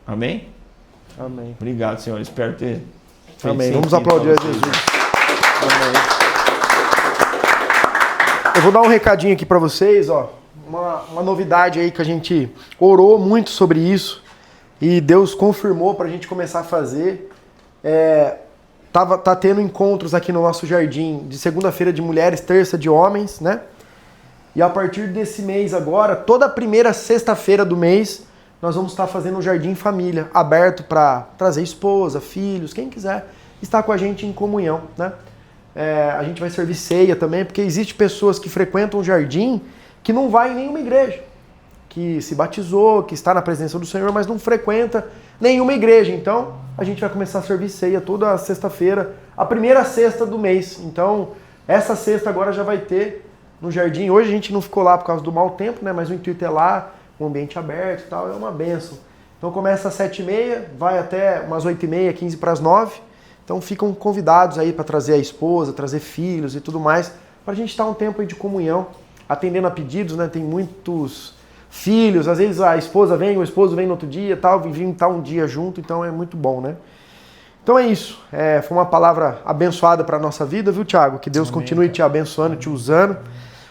Amém? Amém. Obrigado, Senhor. Espero ter feito Amém. sentido Vamos aplaudir a pra vocês. Jesus. Amém. Eu vou dar um recadinho aqui para vocês, ó. Uma novidade aí que a gente orou muito sobre isso e Deus confirmou para a gente começar a fazer. Tá tendo encontros aqui no nosso jardim de segunda-feira de mulheres, terça de homens, né? E a partir desse mês agora, toda primeira sexta-feira do mês, nós vamos estar fazendo um jardim família, aberto para trazer esposa, filhos, quem quiser estar com a gente em comunhão, né? A gente vai servir ceia também, porque existe pessoas que frequentam o jardim que não vai em nenhuma igreja, que se batizou, que está na presença do Senhor, mas não frequenta nenhuma igreja. Então, a gente vai começar a servir ceia toda sexta-feira, a primeira sexta do mês. Então, essa sexta agora já vai ter no jardim. Hoje a gente não ficou lá por causa do mau tempo, né? Mas o intuito é lá, um ambiente aberto e tal, é uma bênção. Então começa às 7h30, vai até umas 8h30, 15 para as 9. Então ficam convidados aí para trazer a esposa, trazer filhos e tudo mais, para a gente estar um tempo aí de comunhão, atendendo a pedidos, né? Tem muitos filhos, às vezes a esposa vem, o esposo vem no outro dia, tal, vivem estar um dia junto, então é muito bom, né? Então é isso, foi uma palavra abençoada para a nossa vida, viu, Thiago? Que Deus continue te abençoando, te usando.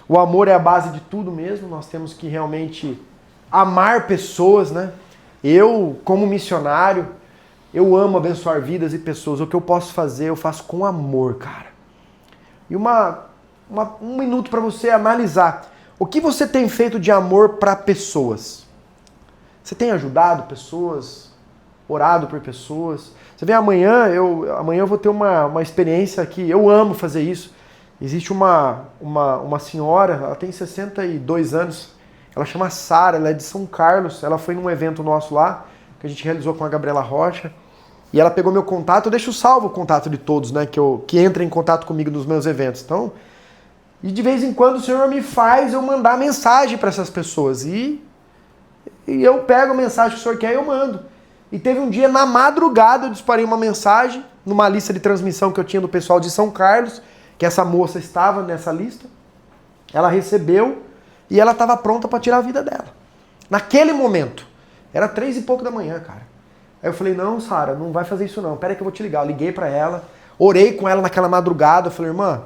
O amor é a base de tudo mesmo, nós temos que realmente amar pessoas, né? Eu, como missionário, eu amo abençoar vidas e pessoas. O que eu posso fazer, eu faço com amor, cara. E um minuto para você analisar. O que você tem feito de amor para pessoas? Você tem ajudado pessoas? Orado por pessoas? Você vê, amanhã eu vou ter uma experiência que eu amo fazer isso. Existe uma senhora, ela tem 62 anos, ela chama Sara, ela é de São Carlos, ela foi num evento nosso lá, que a gente realizou com a Gabriela Rocha, e ela pegou meu contato, eu deixo salvo o contato de todos, né, que entra em contato comigo nos meus eventos. Então, e de vez em quando o Senhor me faz eu mandar mensagem para essas pessoas, e eu pego a mensagem que o Senhor quer e eu mando. E teve um dia, na madrugada, eu disparei uma mensagem, numa lista de transmissão que eu tinha do pessoal de São Carlos, que essa moça estava nessa lista, ela recebeu e ela estava pronta para tirar a vida dela. Naquele momento, era 3 e pouco da manhã, cara. Aí eu falei, não, Sara, não vai fazer isso não, pera que eu vou te ligar. Eu liguei para ela, orei com ela naquela madrugada, eu falei, irmã,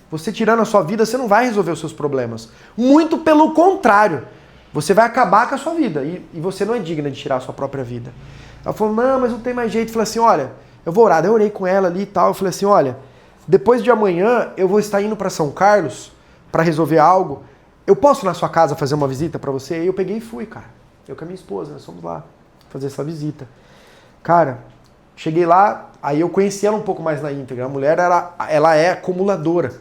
você tirando a sua vida, você não vai resolver os seus problemas. Muito pelo contrário, você vai acabar com a sua vida e você não é digna de tirar a sua própria vida. Ela falou, não, mas não tem mais jeito. Eu falei assim, olha, eu vou orar. Daí eu orei com ela ali e tal, eu falei assim, olha, depois de amanhã eu vou estar indo para São Carlos para resolver algo. Eu posso ir na sua casa fazer uma visita para você? Aí eu peguei e fui, cara. Eu com a minha esposa, nós fomos lá fazer essa visita. Cara, cheguei lá, aí eu conheci ela um pouco mais na íntegra. A mulher, ela é acumuladora.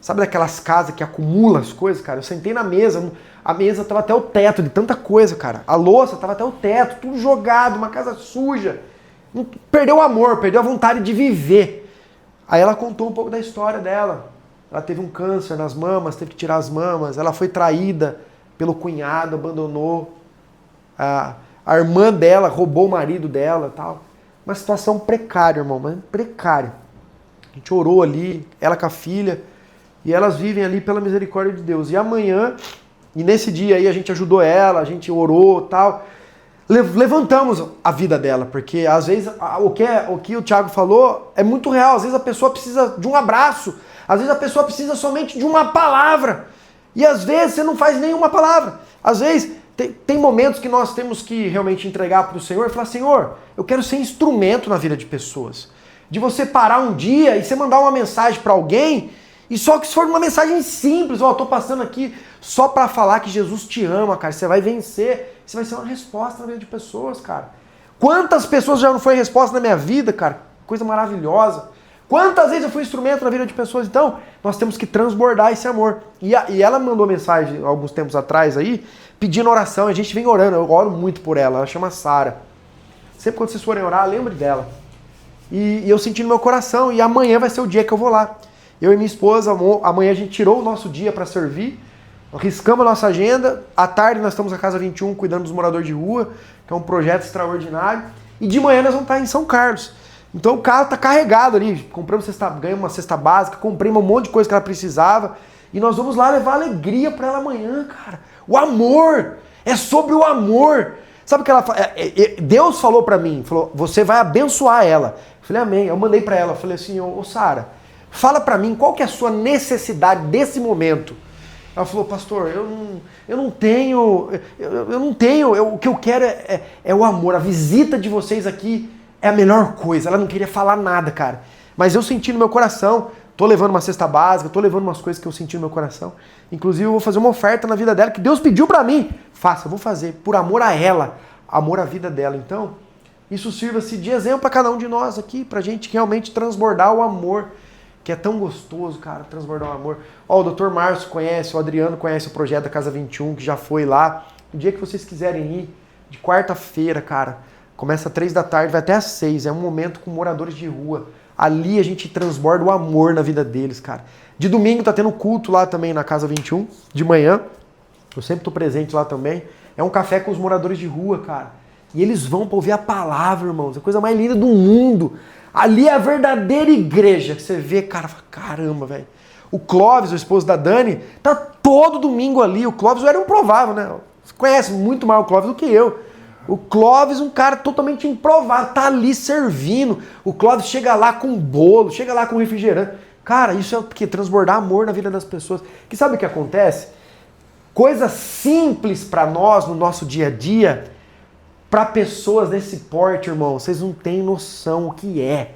Sabe daquelas casas que acumulam as coisas, cara? Eu sentei na mesa, a mesa tava até o teto de tanta coisa, cara. A louça tava até o teto, tudo jogado, uma casa suja. Perdeu o amor, perdeu a vontade de viver. Aí ela contou um pouco da história dela. Ela teve um câncer nas mamas, teve que tirar as mamas. Ela foi traída pelo cunhado, abandonou. A irmã dela roubou o marido dela e tal. Uma situação precária, irmão, mas precária. A gente orou ali, ela com a filha, e elas vivem ali pela misericórdia de Deus. E amanhã, e nesse dia aí a gente ajudou ela, a gente orou e tal. Levantamos a vida dela, porque às vezes o que o Thiago falou é muito real. Às vezes a pessoa precisa de um abraço, às vezes a pessoa precisa somente de uma palavra. E às vezes você não faz nenhuma palavra. Às vezes tem momentos que nós temos que realmente entregar para o Senhor e falar, Senhor, eu quero ser instrumento na vida de pessoas. De você parar um dia e você mandar uma mensagem para alguém E só que se for uma mensagem simples, ó, tô passando aqui só para falar que Jesus te ama, cara, você vai vencer, isso vai ser uma resposta na vida de pessoas, cara. Quantas pessoas já não foi resposta na minha vida, cara? Coisa maravilhosa. Quantas vezes eu fui instrumento na vida de pessoas? Então, nós temos que transbordar esse amor. E ela mandou mensagem alguns tempos atrás aí, pedindo oração, a gente vem orando, eu oro muito por ela chama Sara. Sempre quando vocês forem orar, lembre dela. E eu senti no meu coração, e amanhã vai ser o dia que eu vou lá. Eu e minha esposa, amanhã a gente tirou o nosso dia para servir, riscamos a nossa agenda, à tarde nós estamos na Casa 21 cuidando dos moradores de rua, que é um projeto extraordinário, e de manhã nós vamos estar em São Carlos. Então o carro tá carregado ali, ganhamos uma cesta básica, comprei um monte de coisa que ela precisava, e nós vamos lá levar alegria para ela amanhã, cara. O amor, é sobre o amor. Sabe o que ela fala? Deus falou para mim, falou, você vai abençoar ela. Eu falei, amém. Eu mandei para ela, falei assim, ô Sara, fala para mim qual que é a sua necessidade desse momento. Ela falou, pastor, eu não tenho, o que eu quero é o amor, a visita de vocês aqui é a melhor coisa. Ela não queria falar nada, cara. Mas eu senti no meu coração, tô levando uma cesta básica, tô levando umas coisas que eu senti no meu coração. Inclusive eu vou fazer uma oferta na vida dela, que Deus pediu pra mim. Faça, eu vou fazer, por amor a ela, amor à vida dela. Então, isso sirva-se de exemplo para cada um de nós aqui, pra gente realmente transbordar o amor, que é tão gostoso, cara, transbordar o amor. Ó, o Dr. Márcio conhece, o Adriano conhece o projeto da Casa 21, que já foi lá. O dia que vocês quiserem ir, de quarta-feira, cara, começa às 3 da tarde, vai até às 6, é um momento com moradores de rua. Ali a gente transborda o amor na vida deles, cara. De domingo tá tendo culto lá também na Casa 21, de manhã. Eu sempre tô presente lá também. É um café com os moradores de rua, cara. E eles vão pra ouvir a palavra, irmãos. É a coisa mais linda do mundo. Ali é a verdadeira igreja. Que você vê, cara, caramba, velho. O Clóvis, o esposo da Dani, tá todo domingo ali. O Clóvis era improvável, né? Você conhece muito mais o Clóvis do que eu. O Clóvis, um cara totalmente improvável, tá ali servindo. O Clóvis chega lá com bolo, chega lá com refrigerante. Cara, isso é o que? Transbordar amor na vida das pessoas. Que sabe o que acontece? Coisas simples para nós no nosso dia a dia, para pessoas desse porte, irmão, vocês não têm noção o que é.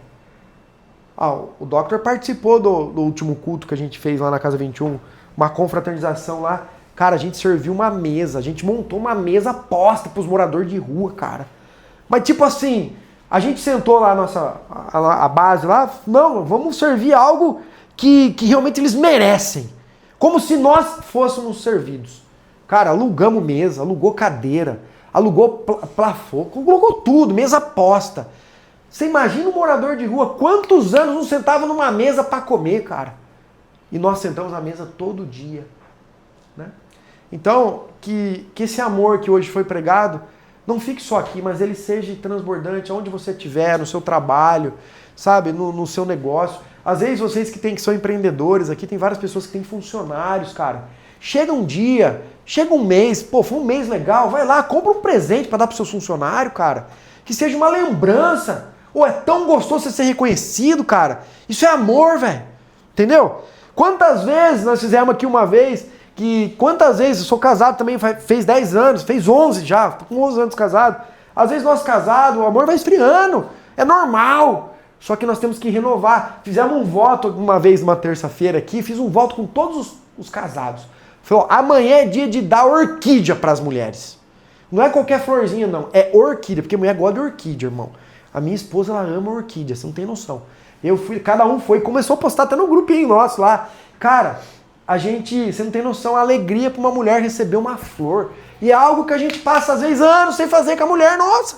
O Doctor participou do último culto que a gente fez lá na Casa 21, uma confraternização lá. Cara, a gente serviu uma mesa, a gente montou uma mesa posta pros moradores de rua, cara. Mas tipo assim, a gente sentou lá a base lá, não, vamos servir algo que realmente eles merecem. Como se nós fôssemos servidos. Cara, alugamos mesa, alugou cadeira, alugou plafô, alugou tudo, mesa posta. Você imagina um morador de rua, quantos anos não sentava numa mesa para comer, cara? E nós sentamos na mesa todo dia, né? Então, que esse amor que hoje foi pregado, não fique só aqui, mas ele seja transbordante onde você estiver, no seu trabalho, sabe, no seu negócio. Às vezes vocês que são empreendedores aqui, tem várias pessoas que têm funcionários, cara. Chega um dia, chega um mês, pô, foi um mês legal, vai lá, compra um presente para dar pro seu funcionário, cara. Que seja uma lembrança. Ou é tão gostoso você ser reconhecido, cara. Isso é amor, velho. Entendeu? Quantas vezes nós fizemos aqui uma vez... Quantas vezes, eu sou casado também, fez 10 anos, fez 11 já, tô com 11 anos casado. Às vezes nós casados, o amor vai esfriando, é normal. Só que nós temos que renovar. Fizemos um voto uma vez, uma terça-feira aqui, fiz um voto com todos os casados. Falei, amanhã é dia de dar orquídea para as mulheres. Não é qualquer florzinha não, é orquídea, porque mulher gosta de orquídea, irmão. A minha esposa, ela ama orquídea, você não tem noção. Cada um foi, começou a postar até no grupinho nosso lá. Cara... você não tem noção, a alegria para uma mulher receber uma flor. E é algo que a gente passa, às vezes, anos sem fazer com a mulher nossa.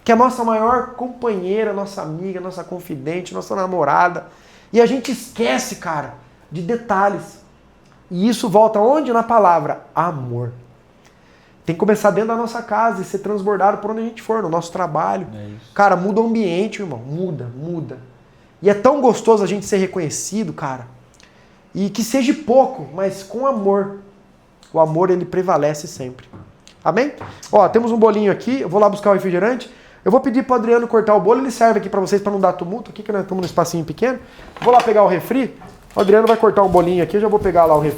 Que é a nossa maior companheira, nossa amiga, nossa confidente, nossa namorada. E a gente esquece, cara, de detalhes. E isso volta onde? Na palavra amor. Tem que começar dentro da nossa casa e ser transbordado por onde a gente for, no nosso trabalho. Cara, muda o ambiente, irmão. Muda. E é tão gostoso a gente ser reconhecido, cara. E que seja pouco, mas com amor. O amor, ele prevalece sempre. Amém? Ó, temos um bolinho aqui. Eu vou lá buscar o refrigerante. Eu vou pedir pro Adriano cortar o bolo. Ele serve aqui pra vocês, pra não dar tumulto aqui, que nós estamos num espacinho pequeno. Vou lá pegar o refri. O Adriano vai cortar um bolinho aqui. Eu já vou pegar lá o refri.